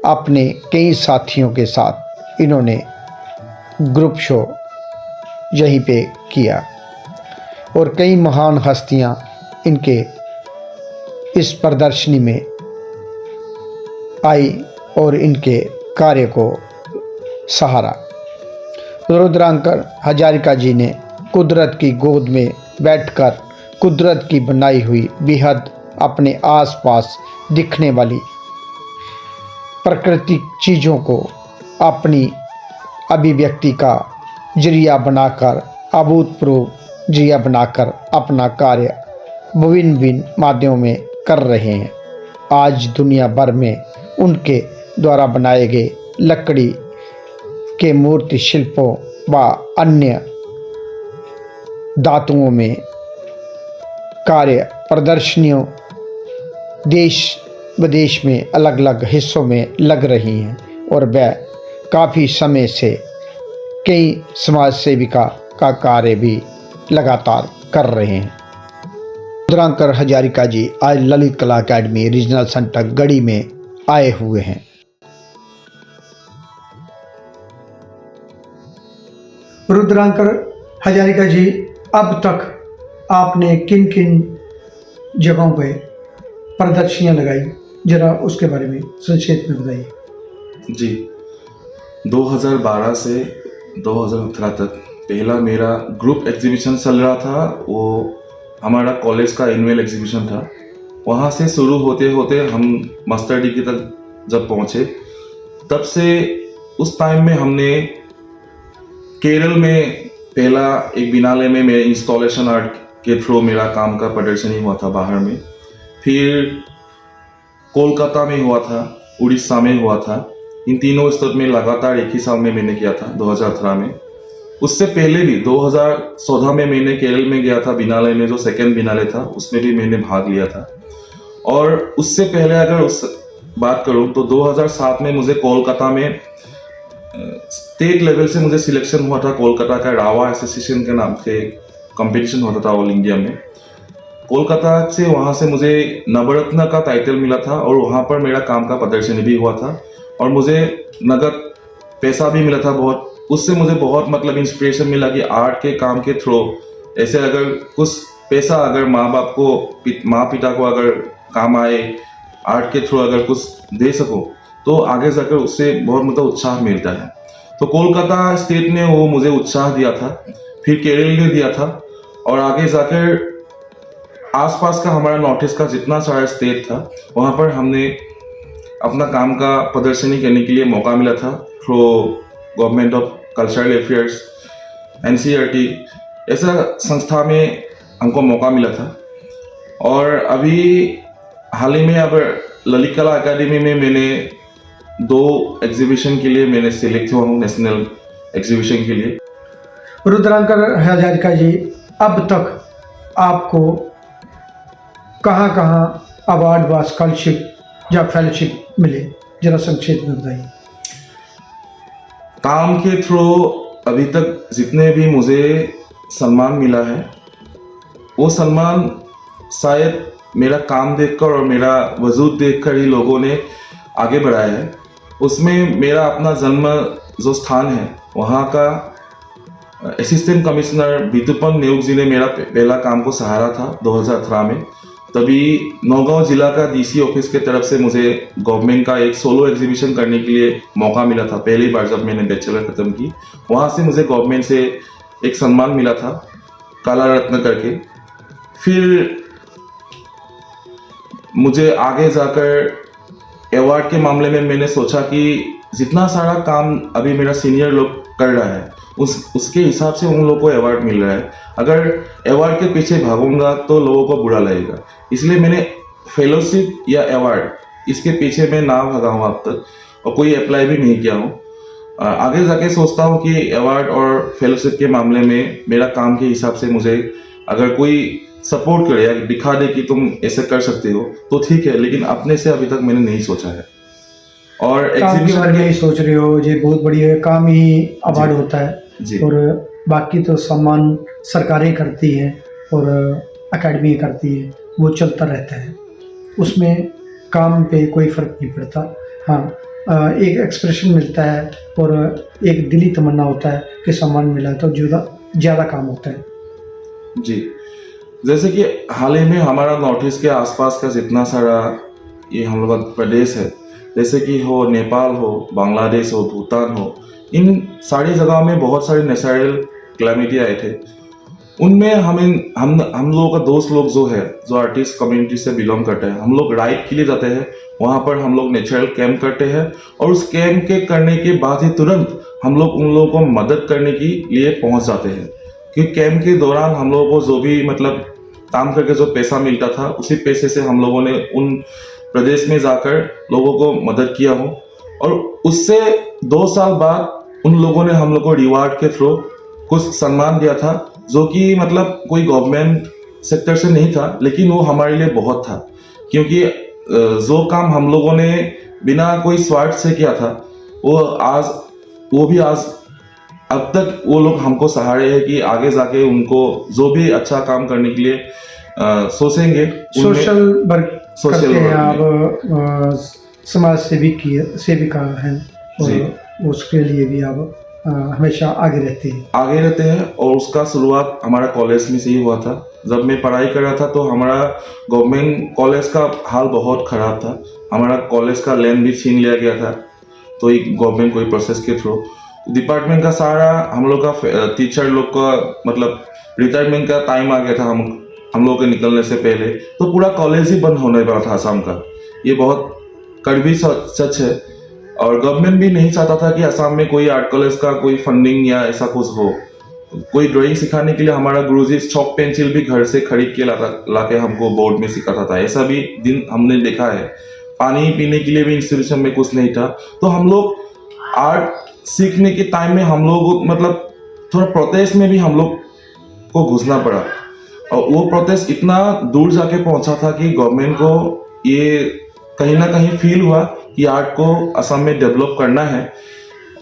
A: अपने कई साथियों के साथ इन्होंने ग्रुप शो यहीं पे किया और कई महान हस्तियां इनके इस प्रदर्शनी में आई और इनके कार्य को सहारा। रुद्रांकर हजारिका जी ने कुदरत की गोद में बैठकर कुदरत की बनाई हुई बेहद अपने आसपास दिखने वाली प्राकृतिक चीज़ों को अपनी अभिव्यक्ति का जरिया बनाकर, अभूतपूर्व जरिया बनाकर अपना कार्य विभिन्न विभिन्न माध्यमों में कर रहे हैं। आज दुनिया भर में उनके द्वारा बनाए गए लकड़ी के मूर्ति शिल्पों व अन्य धातुओं में कार्य प्रदर्शनियों देश विदेश में अलग अलग हिस्सों में लग रही हैं और वह काफ़ी समय से कई समाज सेविका का कार्य भी लगातार कर रहे हैं। रुद्रांकर हजारिका जी आज ललित कला अकेडमी रीजनल सेंटर गढ़ी में आए हुए हैं।
B: रुद्रांकर हजारिका जी, अब तक आपने किन किन जगहों पे प्रदर्शनियां लगाई, जरा उसके बारे में संक्षेप में बताइए।
C: जी, 2012 से 2018 तक पहला मेरा ग्रुप एग्जीबिशन चल रहा था। वो हमारा कॉलेज का एनुअल एग्जीबिशन था। वहाँ से शुरू होते होते हम मास्टर डिग्री तक जब पहुँचे, तब से उस टाइम में हमने केरल में पहला एक बिनाले में मेरे इंस्टॉलेशन आर्ट के थ्रू मेरा काम का प्रदर्शनी हुआ था बाहर में। फिर कोलकाता में हुआ था, उड़ीसा में हुआ था। इन तीनों स्टेट में लगातार एक ही साल में मैंने किया था, 2018 में। उससे पहले भी 2014 में मैंने केरल में गया था बिनाले में, जो सेकेंड बिनाले था, उसमें भी मैंने भाग लिया था। और उससे पहले अगर उस बात करूं तो 2007 में मुझे कोलकाता में स्टेट लेवल से मुझे सिलेक्शन हुआ था। कोलकाता का रावा एसोसिएशन के नाम से कंपटीशन होता था ऑल इंडिया में। कोलकाता से वहाँ से मुझे नवरत्न का टाइटल मिला था और वहाँ पर मेरा काम का प्रदर्शनी भी हुआ था। और मुझे नगद पैसा भी मिला था बहुत। उससे मुझे बहुत मतलब इंस्पिरेशन मिला कि आर्ट के काम के थ्रू ऐसे अगर कुछ पैसा अगर माँ पिता को अगर काम आए, आर्ट के थ्रू अगर कुछ दे सको तो आगे जाकर उससे बहुत मतलब उत्साह मिलता है। तो कोलकाता स्टेट ने वो मुझे उत्साह दिया था, फिर केरल ने दिया था, और आगे जाकर आसपास का हमारा नॉर्थ ईस्ट का जितना सारा स्टेट था वहाँ पर हमने अपना काम का प्रदर्शनी करने के लिए मौका मिला था through government of cultural affairs, NCERT ऐसा संस्था में हमको मौका मिला था। और अभी हाल ही में अब ललित कला अकादमी में मैंने 2 एग्जीबिशन के लिए मैंने सिलेक्ट हुआ हूँ, नेशनल एग्जीबिशन के लिए।
A: रुद्रांकर हजारिका जी, अब तक आपको कहाँ कहाँ अवार्ड व स्कॉलरशिप या फेलोशिप मिले, जरा संक्षेप में बताइए।
C: काम के थ्रू अभी तक जितने भी मुझे सम्मान मिला है वो सम्मान शायद मेरा काम देखकर और मेरा वजूद देखकर ही लोगों ने आगे बढ़ाया है। उसमें मेरा अपना जन्म जो स्थान है वहाँ का असिस्टेंट कमिश्नर बितुपन नेउक जी ने मेरा पहला काम को सहारा था 2018 में। तभी नौगांव जिला का DC ऑफिस के तरफ से मुझे गवर्नमेंट का एक सोलो एग्जीबिशन करने के लिए मौका मिला था, पहली बार जब मैंने बैचलर ख़त्म की। वहाँ से मुझे गवर्नमेंट से एक सम्मान मिला था काला रत्न करके। फिर मुझे आगे जाकर अवार्ड के मामले में मैंने सोचा कि जितना सारा काम अभी मेरा सीनियर लोग कर रहा है उसके हिसाब से उन लोगों को अवार्ड मिल रहा है। अगर अवार्ड के पीछे भागूंगा तो लोगों को बुरा लगेगा, इसलिए मैंने फेलोशिप या अवार्ड इसके पीछे मैं ना भागा हूँ अब तक, और कोई अप्लाई भी नहीं किया हूँ। आगे जाके सोचता हूँ कि अवार्ड और फेलोशिप के मामले में मेरा काम के हिसाब से मुझे अगर कोई सपोर्ट करे या दिखा दे कि तुम ऐसे कर सकते हो तो ठीक है, लेकिन अपने से अभी तक मैंने नहीं सोचा है। और
A: काम के बारे में ही सोच रहे हो, ये बहुत बढ़िया काम ही अवार्ड होता है
C: जी।
A: और बाकी तो सम्मान सरकारें करती है और अकेडमी करती है, वो चलता रहता है, उसमें काम पे कोई फ़र्क नहीं पड़ता। हाँ, एक एक्सप्रेशन मिलता है और एक दिली तमन्ना होता है कि सम्मान मिला तो ज़्यादा काम होता है।
C: जी, जैसे कि हाल ही में हमारा नॉर्थ ईस्ट के आसपास का जितना सारा ये हम लोग का प्रदेश है, जैसे कि हो नेपाल हो, बांग्लादेश हो, भूटान हो, इन सारी जगहों में बहुत सारे नेचुरल क्लैमिटी आए थे। उनमें हम लोगों का दोस्त लोग जो आर्टिस्ट कम्युनिटी से बिलोंग करते हैं, हम लोग राइड के लिए जाते हैं, वहाँ पर हम लोग नेचुरल कैंप करते हैं और उस कैंप के करने के बाद ही तुरंत हम लोग उन लोगों को मदद करने के लिए पहुँच जाते हैं। क्योंकि कैंप के दौरान हम लोगों को जो भी मतलब काम करके जो पैसा मिलता था उसी पैसे से हम लोगों ने उन प्रदेश में जाकर लोगों को मदद किया हो, और उससे 2 साल बाद उन लोगों ने हम लोग को रिवार्ड के थ्रू कुछ सम्मान दिया था, जो कि मतलब कोई गवर्नमेंट सेक्टर से नहीं था, लेकिन वो हमारे लिए बहुत था। क्योंकि जो काम हम लोगों ने बिना कोई स्वार्थ से किया था वो भी आज अब तक वो लोग हमको सहारे हैं कि आगे जाके उनको जो भी अच्छा काम करने के लिए सोचेंगे।
A: सोशल वर्क करते हैं आप, समाज सेविका हैं और उसके लिए भी आप हमेशा आगे रहते हैं।
C: और उसका शुरुआत हमारा कॉलेज में से ही हुआ था। जब मैं पढ़ाई कर रहा था तो हमारा गवर्नमेंट कॉलेज का हाल बहुत ख़राब था। हमारा कॉलेज का लैंड भी छीन लिया गया था, तो एक गवर्नमेंट कोई प्रोसेस के थ्रू डिपार्टमेंट का सारा हम लोग का टीचर लोग का मतलब रिटायरमेंट का टाइम आ गया था हम लोग के निकलने से पहले, तो पूरा कॉलेज ही बंद होने वाला था असम का। ये बहुत कड़वी सच है, और गवर्नमेंट भी नहीं चाहता था कि असम में कोई आर्ट कॉलेज का कोई फंडिंग या ऐसा कुछ हो। कोई ड्राइंग सिखाने के लिए हमारा गुरुजी चॉक पेंसिल भी घर से खरीद के लाके हमको बोर्ड में सिखाता था। ऐसा भी दिन हमने देखा है। पानी पीने के लिए भी इंस्टीट्यूशन में कुछ नहीं था। तो हम लोग आर्ट सीखने के टाइम में हम लोग मतलब थोड़ा प्रोटेस्ट में भी हम लोग को घुसना पड़ा, और वो प्रोटेस्ट इतना दूर जाके पहुंचा था कि गवर्नमेंट को ये कहीं ना कहीं फील हुआ कि आर्ट को असम में डेवलप करना है,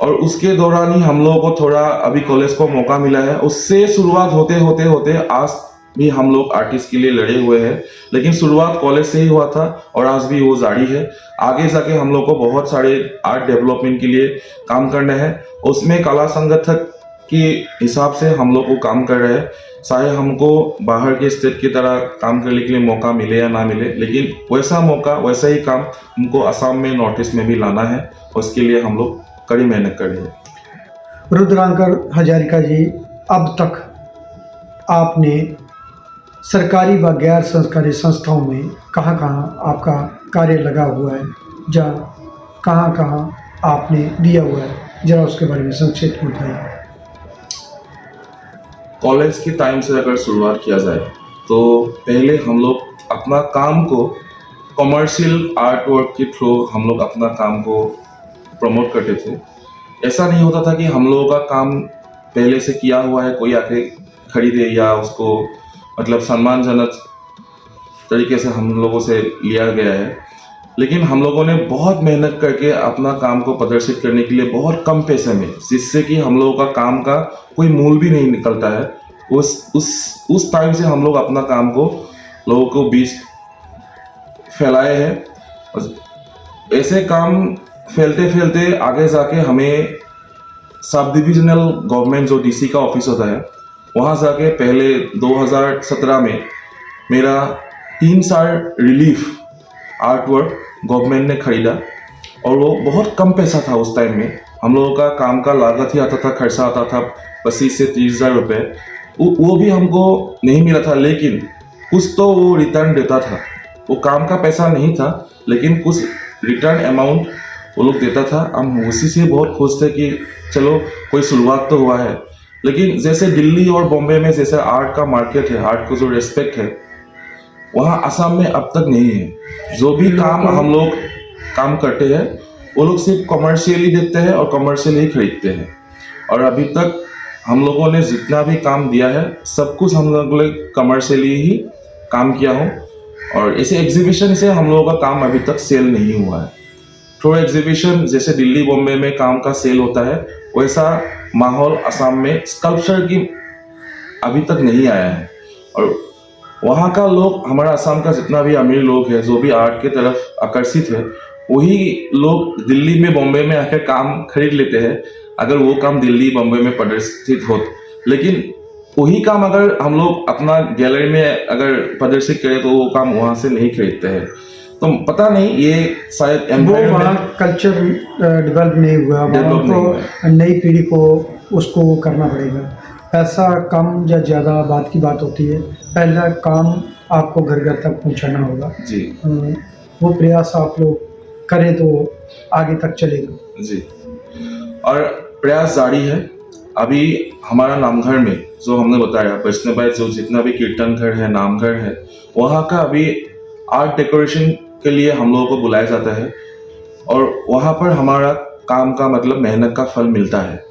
C: और उसके दौरान ही हम लोगों को थोड़ा अभी कॉलेज को मौका मिला है। उससे शुरुआत होते होते आज भी हम लोग आर्टिस्ट के लिए लड़े हुए हैं, लेकिन शुरुआत कॉलेज से ही हुआ था और आज भी वो जारी है। आगे जाके हम लोग को बहुत सारे आर्ट डेवलपमेंट के लिए काम करना है। उसमें कला संगठक के हिसाब से हम लोग को काम कर रहे हैं, चाहे हमको बाहर के स्टेट की तरह काम करने के लिए मौका मिले या ना मिले, लेकिन वैसा मौका वैसा ही काम हमको असम में, नॉर्थ ईस्ट में भी लाना है। उसके लिए हम लोग कड़ी मेहनत कर रहे हैं।
A: रुद्रांकर हजारिका जी, अब तक आपने सरकारी व गैर सरकारी संस्थाओं में कहाँ कहाँ आपका कार्य लगा हुआ है, जहाँ कहाँ कहाँ आपने दिया हुआ है, जरा उसके बारे में संक्षेप में बताइए।
C: कॉलेज के टाइम से अगर शुरुआत किया जाए तो पहले हम लोग अपना काम को कमर्शियल आर्ट वर्क के थ्रू हम लोग अपना काम को प्रमोट करते थे। ऐसा नहीं होता था कि हम लोगों का काम पहले से किया हुआ है, कोई आके खरीदे या उसको मतलब सम्मानजनक तरीके से हम लोगों से लिया गया है। लेकिन हम लोगों ने बहुत मेहनत करके अपना काम को प्रदर्शित करने के लिए बहुत कम पैसे में, जिससे कि हम लोगों का काम का कोई मूल भी नहीं निकलता है, उस टाइम से हम लोग अपना काम को लोगों को बीच फैलाए हैं। ऐसे काम फैलते फैलते आगे जाके हमें सब डिविजनल गवर्नमेंट जो डीसी का ऑफिस होता है वहाँ जाके पहले 2017 में मेरा 3 साल रिलीफ आर्ट वर्क गवर्नमेंट ने खरीदा और वो बहुत कम पैसा था उस टाइम में। हम लोगों का काम का लागत ही आता था, खर्चा आता था 25 से 30 हज़ार रुपये। वो भी हमको नहीं मिला था, लेकिन कुछ तो वो रिटर्न देता था। वो काम का पैसा नहीं था, लेकिन कुछ रिटर्न अमाउंट वो लोग देता था। हम उसी से बहुत खुश थे कि चलो कोई शुरुआत तो हुआ है। लेकिन जैसे दिल्ली और बॉम्बे में जैसे आर्ट का मार्केट है, आर्ट को जो रिस्पेक्ट है, वहाँ असम में अब तक नहीं है। जो भी काम हम लोग काम करते हैं वो लोग सिर्फ कमर्शियली देखते हैं और कमर्शियल ही खरीदते हैं। और अभी तक हम लोगों ने जितना भी काम दिया है सब कुछ हम लोगों ने कमर्शियली ही काम किया हो। और ऐसे एग्जीबिशन से हम लोगों का काम अभी तक सेल नहीं हुआ है। थोड़ा एग्जीबिशन जैसे दिल्ली बॉम्बे में काम का सेल होता है, वैसा माहौल असम में स्कल्पचर की अभी तक नहीं आया है। और वहाँ का लोग, हमारा असम का जितना भी अमीर लोग है, जो भी आर्ट की तरफ आकर्षित है, वही लोग दिल्ली में बॉम्बे में आकर काम खरीद लेते हैं अगर वो काम दिल्ली बॉम्बे में प्रदर्शित हो। लेकिन वही काम अगर हम लोग अपना गैलरी में अगर प्रदर्शित करें तो वो काम वहाँ से नहीं खरीदते हैं। तो पता नहीं, ये शायद
A: वहाँ कल्चर डेवलप नहीं हुआ, वहाँ नई पीढ़ी को उसको करना पड़ेगा। पैसा कम या ज़्यादा बात की बात होती है, पहला काम आपको घर घर तक पहुँचाना होगा
C: जी।
A: वो प्रयास आप लोग करें तो आगे तक चलेगा
C: जी। और प्रयास जारी है। अभी हमारा नामघर में जो हमने बताया, वैष्णव जो जितना भी कीर्तन घर है, नामघर है, वहाँ का अभी आर्ट डेकोरेशन के लिए हम लोगों को बुलाया जाता है और वहाँ पर हमारा काम का मतलब मेहनत का फल मिलता है।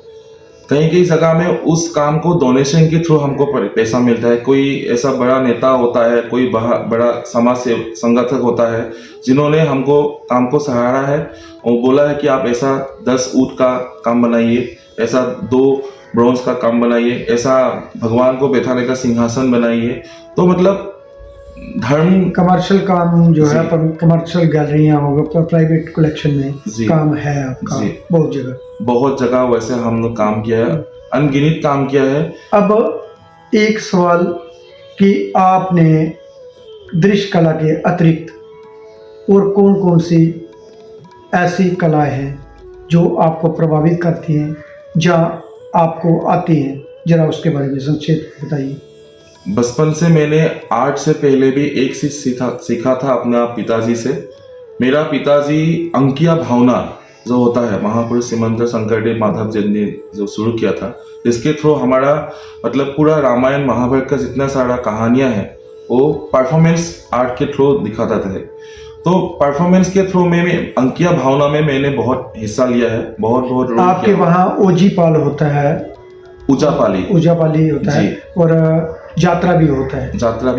C: कहीं कहीं जगह में उस काम को डोनेशन के थ्रू हमको पैसा मिलता है। कोई ऐसा बड़ा नेता होता है, कोई बड़ा समाज से संगठक होता है जिन्होंने हमको काम को सहारा है और बोला है कि आप ऐसा 10 ऊँट का काम बनाइए, ऐसा 2 ब्रोंज का काम बनाइए, ऐसा भगवान को बैठाने का सिंहासन बनाइए। तो मतलब धर्म
A: कमर्शियल काम जो है, कमर्शियल गैलरियाँ होगा, प्राइवेट कलेक्शन में काम है आपका बहुत जगह
C: वैसे हम लोग काम किया है, अनगिनत काम किया है।
A: अब एक सवाल कि आपने दृश्य कला के अतिरिक्त और कौन कौन सी ऐसी कलाएं हैं जो आपको प्रभावित करती हैं, जहाँ आपको आती हैं, जरा उसके बारे में संक्षेप बताइए।
C: बचपन से मैंने आर्ट से पहले भी एक चीज सीखा था अपना पिताजी से। मेरा पिताजी अंकिया भावना जो होता है, महापुरुष श्रीमंत शंकरदेव माधव जी ने जो शुरू किया था, जिसके थ्रू हमारा मतलब पूरा रामायण महाभारत का जितना सारा कहानियां हैं वो परफॉर्मेंस आर्ट के थ्रू दिखाता था। तो परफॉर्मेंस के थ्रू में अंकिया भावना में मैंने बहुत हिस्सा लिया है, बहुत रोल
A: आपके वहाँ ओजी पाल होता है, उजापाली होता है और यात्रा भी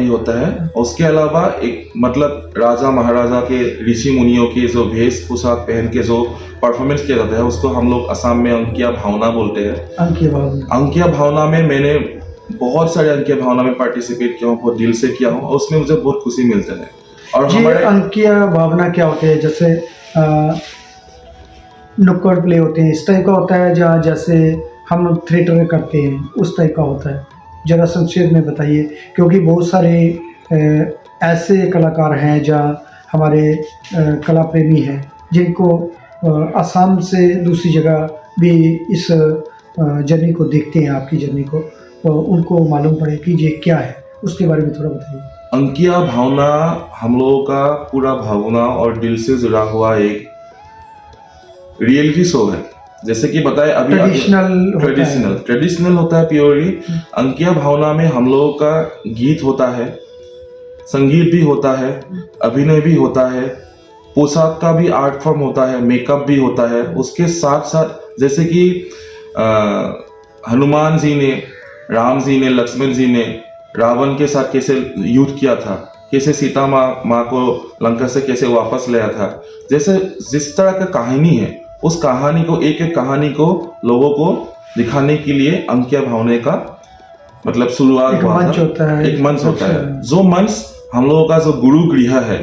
A: होता है। उसके अलावा एक मतलब राजा महाराजा के ऋषि मुनियों के जो वेश पोशाक पहन के जो परफॉर्मेंस किया जाता है उसको हम लोग असम में अंकिया भावना बोलते हैं। अंकिया भावना में मैंने
C: बहुत सारे अंकीय भावना में पार्टिसिपेट किया हूँ, बहुत दिल से किया हूँ और उसमें मुझे बहुत खुशी मिलता है। और
B: ये
C: हमारे
B: अंकीय भावना क्या होते हैं? जैसे नुक्कड़ प्ले होते हैं, इस टाइप का होता है, जहाँ जैसे हम थिएटर में करते हैं उस टाइप का होता है? ज़रा संक्षेप में बताइए, क्योंकि बहुत सारे ऐसे कलाकार हैं जहाँ हमारे कला प्रेमी हैं जिनको असम से दूसरी जगह भी इस जर्नी को देखते हैं, आपकी जर्नी को, तो उनको मालूम पड़े कि ये क्या है, उसके बारे में थोड़ा बताइए।
C: अंकीय भावना हम लोगों का पूरा भावना और दिल से जुड़ा हुआ एक रियलिटी शो है। जैसे कि बताए अभी ट्रेडिशनल होता है प्योरली। अंकीय भावना में हम लोगों का गीत होता है, संगीत भी होता है, अभिनय भी होता है, पोशाक का भी आर्ट फॉर्म होता है, मेकअप भी होता है। उसके साथ साथ जैसे कि हनुमान जी ने, राम जी ने, लक्ष्मण जी ने रावण के साथ कैसे युद्ध किया था, कैसे सीता माँ को लंका से कैसे वापस लाया था, जैसे जिस तरह का कहानी है उस कहानी को, एक एक कहानी को लोगों को दिखाने के लिए अंकीय भावना का मतलब शुरुआत हुआ था। एक मंच होता है, जो मंच हम लोगों का जो गुरु गृह है,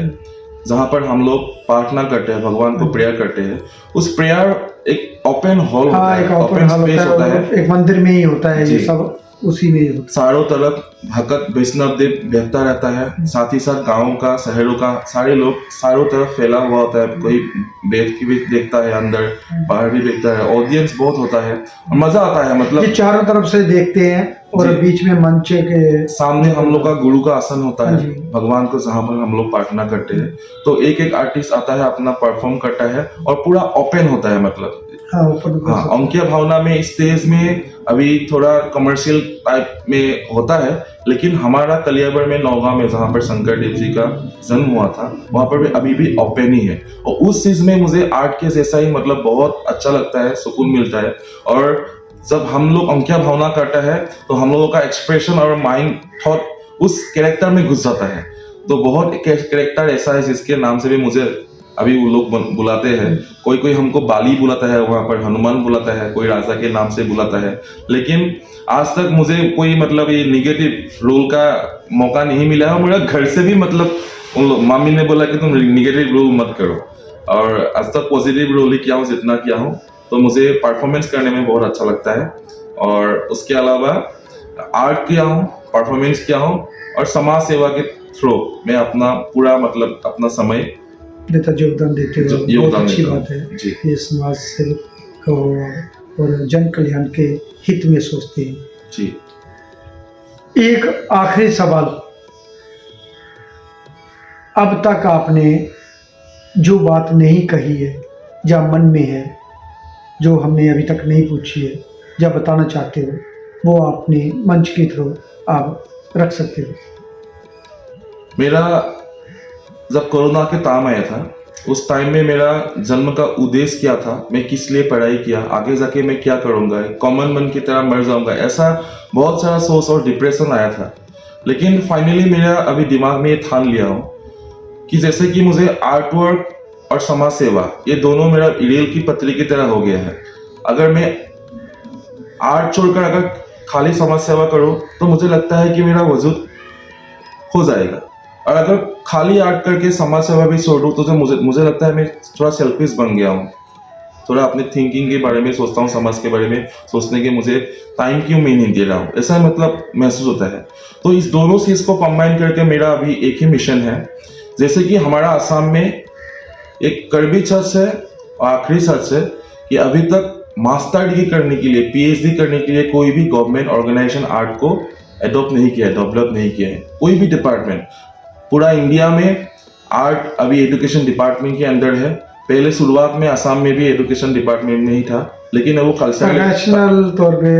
C: जहाँ पर हम लोग प्रार्थना करते हैं, भगवान को प्रेयर करते हैं, उस प्रेयर एक ओपन हॉल होता है, ओपन स्पेस होता है,
B: एक मंदिर में ही होता है, ये सब उसी में होता है।
C: चारों तरफ भगत वैष्णव देव बहता रहता है, साथ ही साथ गाँव का, शहरों का सारे लोग चारों तरफ फैला हुआ होता है। कोई बैठ के भी देखता है, अंदर बाहर भी देखता है, ऑडियंस बहुत होता है और मजा आता है। मतलब ये
B: चारों तरफ से देखते हैं और बीच में मंच के
C: सामने हम लोग का गुरु का आसन होता है, भगवान को जहाँ पर हम लोग प्रार्थना करते हैं। तो एक एक आर्टिस्ट आता है, अपना परफॉर्म करता है और पूरा ओपन होता है। मतलब अंकीय भावना में स्टेज में अभी थोड़ा कमर्शियल टाइप में होता है, लेकिन हमारा कलियाबर में, नौगांव में, जहाँ पर शंकर देव जी का जन्म हुआ था, वहाँ पर भी अभी भी ओपन ही है। और उस चीज में मुझे आर्ट के जैसा ही मतलब बहुत अच्छा लगता है, सुकून मिलता है। और जब हम लोग अंकीय भावना करता है तो हम लोगों का एक्सप्रेशन और माइंड थॉट उस कैरेक्टर में घुस जाता है। तो बहुत कैरेक्टर ऐसा है जिसके नाम से भी मुझे अभी वो लोग बुलाते हैं। कोई हमको बाली बुलाता है, वहाँ पर हनुमान बुलाता है, कोई राजा के नाम से बुलाता है। लेकिन आज तक मुझे कोई मतलब ये निगेटिव रोल का मौका नहीं मिला है। मेरा घर से भी मतलब उन लोग, मामी ने बोला कि तुम निगेटिव रोल मत करो, और आज तक पॉजिटिव रोल ही किया हूँ जितना किया हूँ। तो मुझे परफॉर्मेंस करने में बहुत अच्छा लगता है। और उसके अलावा आर्ट किया हूँ, परफॉर्मेंस किया हूँ, और समाज सेवा के थ्रू मैं अपना पूरा मतलब अपना समय
B: योगदान देते हो। बहुत अच्छी बात है कि समाज सेवक को और जन कल्याण के हित में सोचते हैं
C: जी।
B: एक आखिरी सवाल, अब तक आपने जो बात नहीं कही है, जो मन में है, जो हमने अभी तक नहीं पूछी है, जो बताना चाहते हो, वो अपने मंच के थ्रू आप रख सकते हो।
C: मेरा जब कोरोना के टाइम आया था, उस टाइम में मेरा जन्म का उद्देश्य क्या था, मैं किस लिए पढ़ाई किया, आगे जाके मैं क्या करूँगा, कॉमन मैन की तरह मर जाऊँगा, ऐसा बहुत सारा सोच और डिप्रेशन आया था। लेकिन फाइनली मेरा अभी दिमाग में ये ठान लिया हूँ कि जैसे कि मुझे आर्ट वर्क और समाज सेवा, ये दोनों मेरा रेल की पटरी की तरह हो गया है। अगर मैं आर्ट छोड़कर अगर खाली समाज सेवा करूँ तो मुझे लगता है कि मेरा वजूद हो जाएगा, और अगर खाली आर्ट करके समाज सेवा भी छोड़ दूँ तो मुझे लगता है मैं थोड़ा सेल्फिश बन गया हूँ। थोड़ा अपने थिंकिंग के बारे में सोचता हूँ, समाज के बारे में सोचने के मुझे टाइम क्यों मैं नहीं दे रहा हूँ, ऐसा मतलब महसूस होता है। तो इस दोनों चीज़ को कंबाइन करके मेरा अभी एक ही मिशन है। जैसे कि हमारा असम में एक कड़वी सच है और आखिरी सच है कि अभी तक मास्टर डिग्री करने के लिए, PhD करने के लिए कोई भी गवर्नमेंट ऑर्गेनाइजेशन आर्ट को एडॉप्ट नहीं किया है, डेवलप नहीं किया है। कोई भी डिपार्टमेंट पूरा इंडिया में आर्ट अभी एजुकेशन डिपार्टमेंट के अंदर है। पहले शुरुआत में असम में भी एजुकेशन डिपार्टमेंट में ही था, लेकिन वो
B: नेशनल तौर पे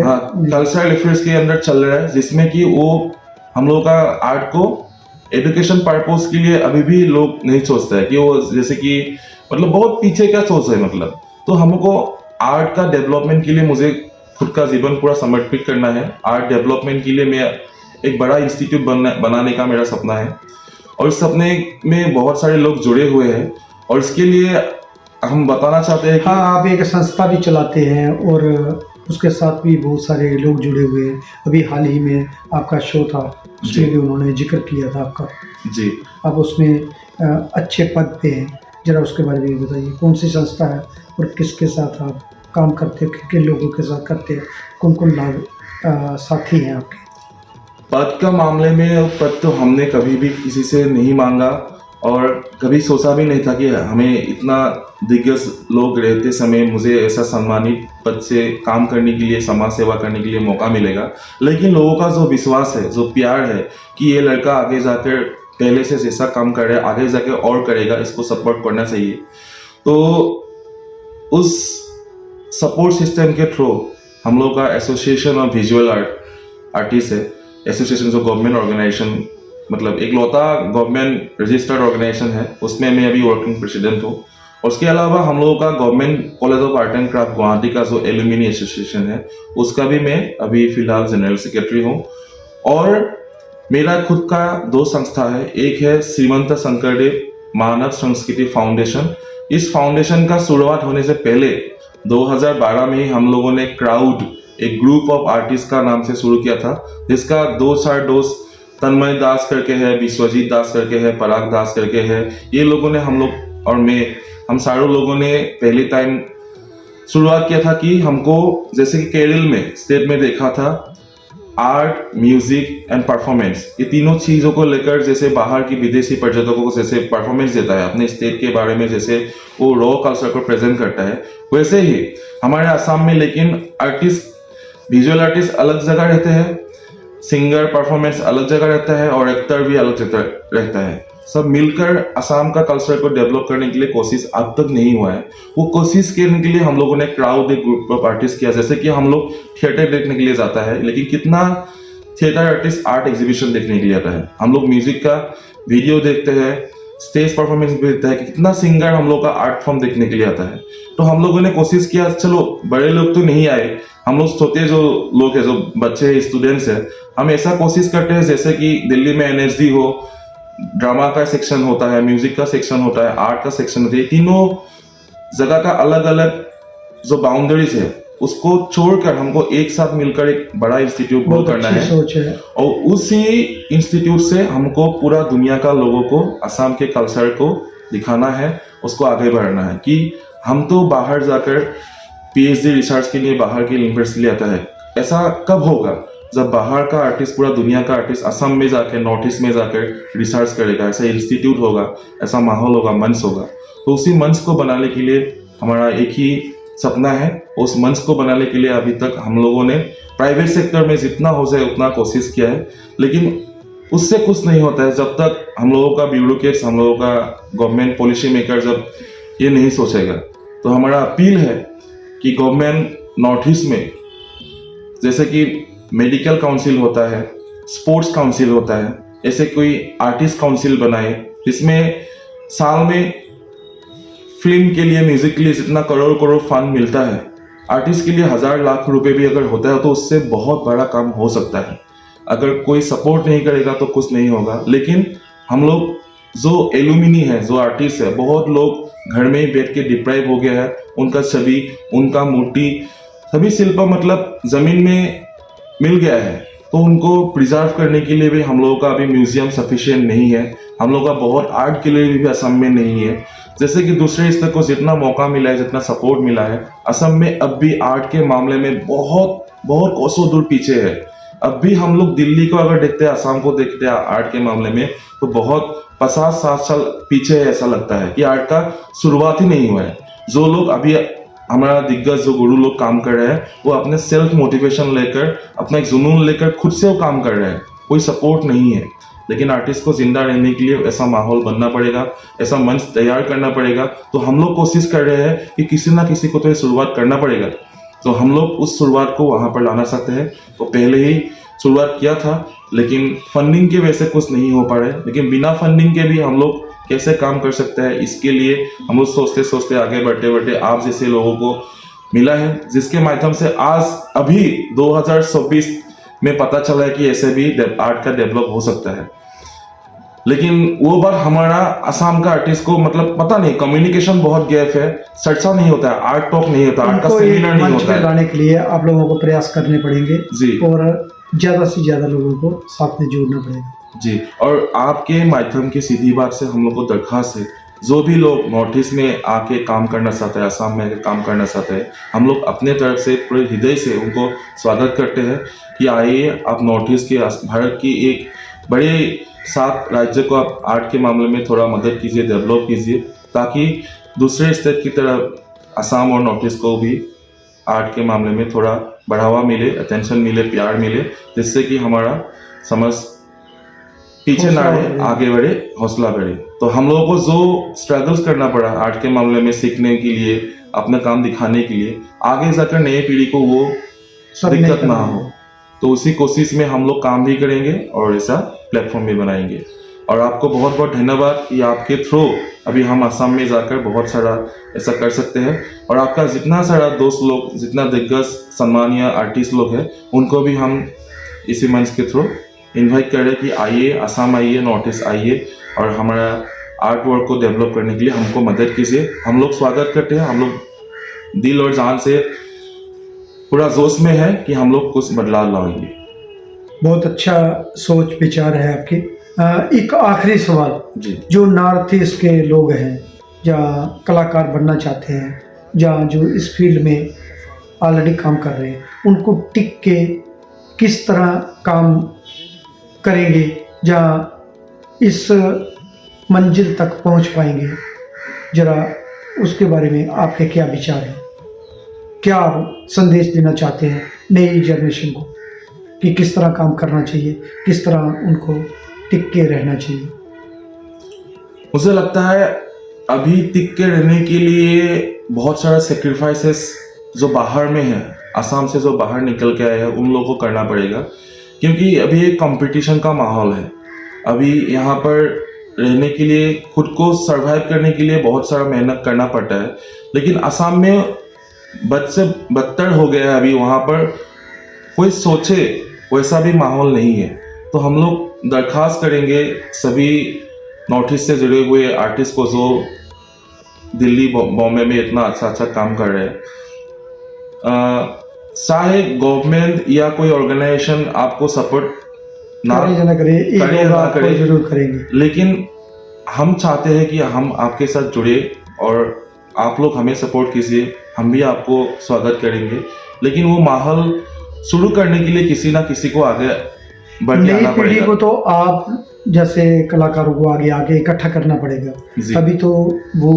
C: कल्चरल अफेयर्स के अंदर चल रहा है, जिसमें कि वो हम लोग का आर्ट को एजुकेशन पर्पस के लिए अभी भी लोग नहीं सोचते हैं कि वो जैसे कि मतलब बहुत पीछे का सोच है। मतलब तो हमको आर्ट का डेवलपमेंट के लिए मुझे खुद का जीवन पूरा समर्पित करना है। आर्ट डेवलपमेंट के लिए मैं एक बड़ा इंस्टीट्यूट बनाने का मेरा सपना है, और इस सपने में बहुत सारे लोग जुड़े हुए हैं। और इसके लिए हम बताना चाहते हैं कि
B: हाँ, आप एक संस्था भी चलाते हैं और
D: उसके साथ भी बहुत सारे लोग जुड़े हुए हैं। अभी हाल ही में आपका शो था, उसमें
C: जी।
D: भी उन्होंने जिक्र किया था आपका।
C: जी।
D: आप उसमें अच्छे पद पे हैं, ज़रा उसके बारे में भी बताइए। कौन सी संस्था है और किसके साथ आप काम करते हैं, किन लोगों के साथ करते हैं, कौन कौन साथी हैं आपके?
C: पद का मामले में पद तो हमने कभी भी किसी से नहीं मांगा और कभी सोचा भी नहीं था कि हमें इतना दिग्गज लोग रहते समय मुझे ऐसा सम्मानित पद से काम करने के लिए, समाज सेवा करने के लिए मौका मिलेगा। लेकिन लोगों का जो विश्वास है, जो प्यार है कि ये लड़का आगे जाकर पहले से जैसा काम कर रहा है आगे जाकर और करेगा, इसको सपोर्ट करना चाहिए। तो उस सपोर्ट सिस्टम के थ्रू हम लोग का एसोसिएशन ऑफ विजुअल आर्टिस्ट है, एसोसिएशन जो गवर्नमेंट ऑर्गेनाइजेशन, मतलब एक लौता गवर्नमेंट रजिस्टर्ड ऑर्गेनाइजेशन है, उसमें मैं अभी वर्किंग प्रेसिडेंट हूँ। और उसके अलावा हम लोगों का government college of art and craft Guwahati का जो एल्यूमिनी एसोसिएशन है, उसका भी मैं अभी फिलहाल जनरल सेक्रेटरी हूँ। और मेरा खुद का दो संस्था है, एक है श्रीमंत शंकरदेव मानव संस्कृति फाउंडेशन। इस फाउंडेशन का शुरुआत होने से पहले 2012 में ही हम लोगों ने क्राउड, एक ग्रुप ऑफ आर्टिस्ट का नाम से शुरू किया था, जिसका दो चार दोस्त तन्मय दास करके है, विश्वजीत दास करके है, पराग दास करके है, ये लोगों ने हम लोग और मैं, हम सारों लोगों ने पहले टाइम शुरुआत किया था कि हमको जैसे कि केरल में स्टेट में देखा था आर्ट, म्यूजिक एंड परफॉर्मेंस, ये तीनों चीज़ों को लेकर जैसे बाहर की विदेशी पर्यटकों को जैसे परफॉर्मेंस देता है अपने स्टेट के बारे में, जैसे वो रॉ कल्चर को प्रेजेंट करता है, वैसे ही हमारे असम में लेकिन आर्टिस्ट, विजुअल आर्टिस्ट अलग जगह रहते हैं, सिंगर परफॉर्मेंस अलग जगह रहता है और एक्टर भी अलग जगह रहता है। सब मिलकर असम का कल्चर को डेवलप करने के लिए कोशिश अब तक नहीं हुआ है। वो कोशिश करने के लिए हम लोगों ने क्राउड, एक ग्रुप ऑफ आर्टिस्ट किया। जैसे कि हम लोग थिएटर देखने के लिए जाता है, लेकिन कितना थिएटर आर्टिस्ट आर्ट एग्जीबिशन देखने के लिए आता है, हम लोग म्यूजिक का वीडियो देखते हैं, स्टेज परफॉर्मेंस भी देखते हैं, कि कितना सिंगर हम लोग का आर्ट फॉर्म देखने के लिए आता है। तो हम लोगों ने कोशिश किया, चलो बड़े लोग तो नहीं आए, हम लोग छोटे जो लोग हैं, जो बच्चे स्टूडेंट्स हैं, हम ऐसा कोशिश करते हैं जैसे कि दिल्ली में एनएसडी हो, ड्रामा का सेक्शन होता है, म्यूजिक का सेक्शन होता है, आर्ट का सेक्शन होता है, तीनों जगह का अलग अलग जो बाउंड्रीज है उसको छोड़कर हमको एक साथ मिलकर एक बड़ा इंस्टीट्यूट ग्रो करना है।
D: सोच है।
C: और उसी इंस्टीट्यूट से हमको पूरा दुनिया का लोगों को असम के कल्चर को दिखाना है, उसको आगे बढ़ाना है। कि हम तो बाहर जाकर पीएचडी रिसर्च के लिए बाहर की यूनिवर्सिटी आता है, ऐसा कब होगा जब बाहर का आर्टिस्ट, पूरा दुनिया का आर्टिस्ट असम में जाकर, नॉर्थ ईस्ट में जाकर रिसर्च करेगा, ऐसा इंस्टीट्यूट होगा, ऐसा माहौल होगा, मंच होगा। तो उसी मंच को बनाने के लिए हमारा एक ही सपना है। उस मंच को बनाने के लिए अभी तक हम लोगों ने प्राइवेट सेक्टर में जितना हो जाए उतना कोशिश किया है, लेकिन उससे कुछ नहीं होता है जब तक हम लोगों का ब्यूरोक्रेट्स, हम लोगों का गवर्नमेंट पॉलिसी मेकर जब ये नहीं सोचेगा। तो हमारा अपील है कि गवर्नमेंट नॉर्थ ईस्ट में जैसे कि मेडिकल काउंसिल होता है, स्पोर्ट्स काउंसिल होता है, ऐसे कोई आर्टिस्ट काउंसिल बनाए जिसमें साल में फिल्म के लिए, म्यूजिक के लिए जितना करोड़ करोड़ फंड मिलता है, आर्टिस्ट के लिए 1000 लाख रुपए भी अगर होता है तो उससे बहुत बड़ा काम हो सकता है। अगर कोई सपोर्ट नहीं करेगा तो कुछ नहीं होगा। लेकिन हम लोग जो एल्यूमिनी है, जो आर्टिस्ट है, बहुत लोग घर में ही बैठ के डिप्राइव हो गया है, उनका छवि, उनका मूर्ति, सभी शिल्प मतलब जमीन में मिल गया है। तो उनको प्रिजर्व करने के लिए भी हम लोगों का अभी म्यूजियम सफिशिएंट नहीं है, हम लोगों का बहुत आर्ट गैलरी भी असम में नहीं है। जैसे कि दूसरे स्तर को जितना मौका मिला है, जितना सपोर्ट मिला है, असम में अब भी आर्ट के मामले में बहुत बहुत कोसों दूर पीछे है। अब भी हम लोग दिल्ली को अगर देखते हैं, असम को देखते हैं आर्ट के मामले में, तो बहुत 50-60 साल पीछे है। ऐसा लगता है कि आर्ट का शुरुआत ही नहीं हुआ है। जो लोग अभी हमारा दिग्गज जो गुरु लोग काम कर रहे हैं, वो अपने सेल्फ मोटिवेशन लेकर, अपना एक जुनून लेकर खुद से वो काम कर रहे हैं, कोई सपोर्ट नहीं है। लेकिन आर्टिस्ट को जिंदा रहने के लिए ऐसा माहौल बनना पड़ेगा, ऐसा मंच तैयार करना पड़ेगा। तो हम लोग कोशिश कर रहे हैं कि किसी ना किसी को तो ये शुरुआत करना पड़ेगा। तो हम लोग उस शुरुआत को वहाँ पर लाना सकते हैं। तो पहले ही शुरुआत किया था, लेकिन फंडिंग की वजह से कुछ नहीं हो पा रहा है। लेकिन बिना फंडिंग के भी हम लोग कैसे काम कर सकते हैं, इसके लिए हम लोग सोचते सोचते आगे बढ़ते बढ़ते आप जैसे लोगों को मिला है, जिसके माध्यम से आज अभी 2026 में पता चला है कि ऐसे भी आर्ट का डेवलप हो सकता है। लेकिन वो बार हमारा असम का आर्टिस्ट को मतलब पता नहीं, कम्युनिकेशन बहुत गैप है, चर्चा नहीं होता है, आर्ट टॉक नहीं होता, आर्ट का
D: उनको एक
C: सेमिनार नहीं
D: मंच
C: होता
D: पे
C: है।
D: लाने के लिए आप लोगों को प्रयास करने पड़ेंगे
C: जी
D: और ज़्यादा से ज़्यादा लोगों को साथ में जोड़ना पड़ेगा।
C: जी, और आपके माध्यम की सीधी बात से हम लोग को दरख्वास्त है, जो भी लोग नॉर्थ ईस्ट में आके काम करना चाहते हैं, असम में आके काम करना चाहते हैं, हम लोग अपने तरफ से पूरे हृदय से उनको स्वागत करते हैं कि आइए आप नॉर्थ ईस्ट के भारत की एक बड़े 7 राज्य को आप आर्ट के मामले में थोड़ा मदद कीजिए, डेवलप कीजिए, ताकि दूसरे स्टेट की तरह असम और नॉर्थ ईस्ट को भी आर्ट के मामले में थोड़ा बढ़ावा मिले, अटेंशन मिले, प्यार मिले, जिससे कि हमारा समझ पीछे ना रहे, आगे बढ़े, हौसला बढ़े। तो हम लोगों को जो स्ट्रगल्स करना पड़ा आर्ट के मामले में सीखने के लिए, अपना काम दिखाने के लिए, आगे जाकर नई पीढ़ी को वो
D: सब नहीं
C: दिक्कत ना
D: करना
C: हो, तो उसी कोशिश में हम लोग काम भी करेंगे और ऐसा प्लेटफॉर्म भी बनाएंगे। और आपको बहुत बहुत धन्यवाद कि आपके थ्रू अभी हम असम में जाकर बहुत सारा ऐसा कर सकते हैं, और आपका जितना सारा दोस्त लोग, जितना दिग्गज सम्मानीय आर्टिस्ट लोग हैं, उनको भी हम इसी मंच के थ्रू इनवाइट कर रहे हैं कि आइए, असम आइए, नॉर्थ ईस्ट आइए और हमारा आर्ट वर्क को डेवलप करने के लिए हमको मदद कीजिए। हम लोग स्वागत करते हैं, हम लोग दिल और जान से पूरा जोश में है कि हम लोग कुछ बदलाव लाएंगे।
D: बहुत अच्छा सोच विचार है आपकी। एक आखिरी सवाल,
C: जी
D: जो नॉर्थ ईस्ट के लोग हैं या कलाकार बनना चाहते हैं, या जो इस फील्ड में ऑलरेडी काम कर रहे हैं, उनको टिक के किस तरह काम करेंगे या इस मंजिल तक पहुंच पाएंगे, जरा उसके बारे में आपके क्या विचार हैं? क्या आप संदेश देना चाहते हैं नई जनरेशन को कि किस तरह काम करना चाहिए, किस तरह उनको टिक के रहना चाहिए?
C: मुझे लगता है अभी टिक के रहने के लिए बहुत सारा सेक्रीफाइसेस जो बाहर में है, असम से जो बाहर निकल के आए हैं, उन लोगों को करना पड़ेगा, क्योंकि अभी एक कंपटीशन का माहौल है। अभी यहाँ पर रहने के लिए, खुद को सरवाइव करने के लिए बहुत सारा मेहनत करना पड़ता है, लेकिन असम में बद से बदतर हो गया है। अभी वहाँ पर कोई सोचे वैसा भी माहौल नहीं है। तो हम लोग दरख्वास्त करेंगे सभी नॉर्थ ईस्ट से जुड़े हुए आर्टिस्ट को, जो दिल्ली बॉम्बे में इतना अच्छा अच्छा काम कर रहे हैं, चाहे गवर्नमेंट या कोई ऑर्गेनाइजेशन आपको सपोर्ट ना
D: करे, एक
C: करे
D: लोग
C: ना
D: आपको
C: करे,
D: जरूर करेंगे।
C: लेकिन हम चाहते हैं कि हम आपके साथ जुड़े और आप लोग हमें सपोर्ट कीजिए, हम भी आपको स्वागत करेंगे। लेकिन वो माहौल शुरू करने के लिए किसी ना किसी को आगे बढ़ के
D: नई
C: आना
D: पीढ़ी
C: पड़ेगा।
D: को तो आप जैसे कलाकारों को आगे आगे इकट्ठा करना पड़ेगा,
C: जी।
D: तभी तो वो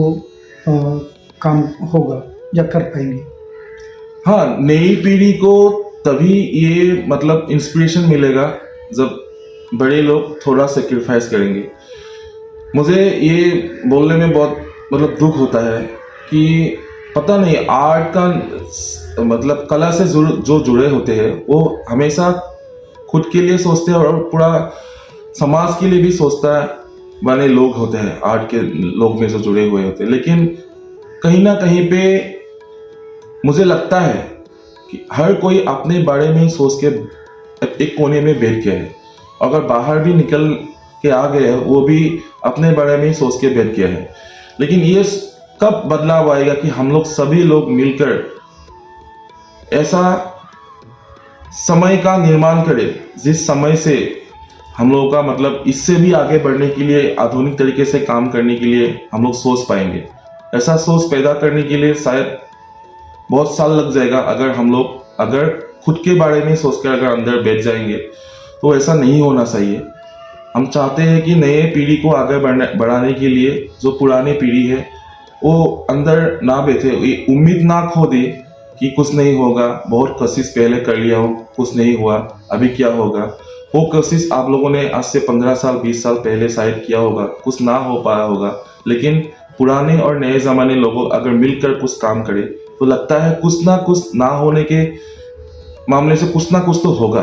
D: काम होगा, जब कर पाएंगे।
C: हाँ, नई पीढ़ी को तभी ये मतलब इंस्पिरेशन मिलेगा जब बड़े लोग थोड़ा सेक्रीफाइस करेंगे। मुझे ये बोलने में बहुत मतलब दुख होता है कि पता नहीं, आर्ट का मतलब कला से जो जुड़े होते हैं वो हमेशा खुद के लिए सोचते हैं और पूरा समाज के लिए भी सोचता वाले लोग होते हैं, आर्ट के लोग में जो जुड़े हुए होते हैं। लेकिन कहीं ना कहीं पे मुझे लगता है कि हर कोई अपने बारे में ही सोच के एक कोने में बैठ गया है। अगर बाहर भी निकल के आ गए हैं, वो भी अपने बारे में ही सोच के बैठ गया है। लेकिन ये कब बदलाव आएगा कि हम लोग सभी लोग मिलकर ऐसा समय का निर्माण करें जिस समय से हम लोगों का मतलब इससे भी आगे बढ़ने के लिए, आधुनिक तरीके से काम करने के लिए हम लोग सोच पाएंगे। ऐसा सोच पैदा करने के लिए शायद बहुत साल लग जाएगा। अगर खुद के बारे में सोचकर अगर अंदर बैठ जाएंगे तो ऐसा नहीं होना चाहिए। हम चाहते हैं कि नए पीढ़ी को आगे बढ़ाने के लिए जो पुरानी पीढ़ी है वो अंदर ना बैठे, ये उम्मीद ना खो दे कि कुछ नहीं होगा, बहुत कोशिश पहले कर लिया हो, कुछ नहीं हुआ, अभी क्या होगा। वो कोशिश आप लोगों ने आज से 15 साल 20 साल पहले शायद किया होगा, कुछ ना हो पाया होगा, लेकिन पुराने और नए ज़माने लोगों अगर मिलकर कुछ काम करें तो लगता है कुछ ना होने के मामले से कुछ ना कुछ तो होगा।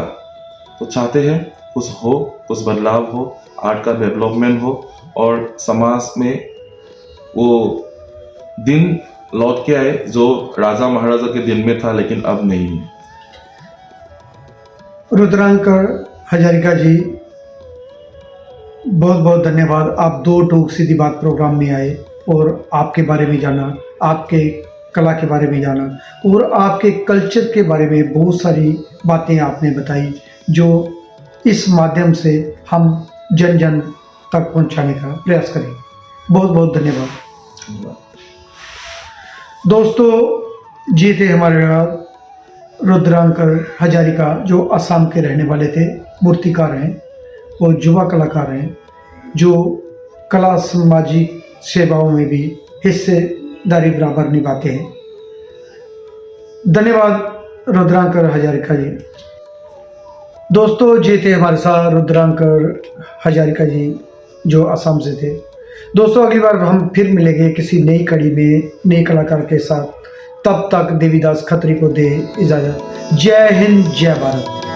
C: तो चाहते हैं कुछ हो, कुछ बदलाव हो, आर्ट का डेवलपमेंट हो और समाज में वो दिन लौट के आए जो राजा महाराजा के दिन में था, लेकिन अब नहीं है।
D: रुद्रांकर हजारिका जी, बहुत बहुत धन्यवाद। आप दो टूक सीधी बात प्रोग्राम में आए और आपके बारे में जाना, आपके कला के बारे में जाना और आपके कल्चर के बारे में बहुत सारी बातें आपने बताई जो इस माध्यम से हम जन जन तक पहुंचाने का प्रयास करें। बहुत बहुत धन्यवाद। दोस्तों, ये थे हमारे रुद्रांकर हजारिका जो असम के रहने वाले थे, मूर्तिकार हैं और युवा कलाकार हैं जो कला सामाजिक सेवाओं में भी हिस्सेदारी बराबर निभाते हैं। धन्यवाद रुद्रांकर हजारिका जी। दोस्तों, ये थे हमारे साथ रुद्रांकर हजारिका जी जो असम से थे। दोस्तों, अगली बार हम फिर मिलेंगे किसी नई कड़ी में नए कलाकार के साथ। तब तक देवीदास खत्री को दे इजाज़त। जय हिंद, जय भारत।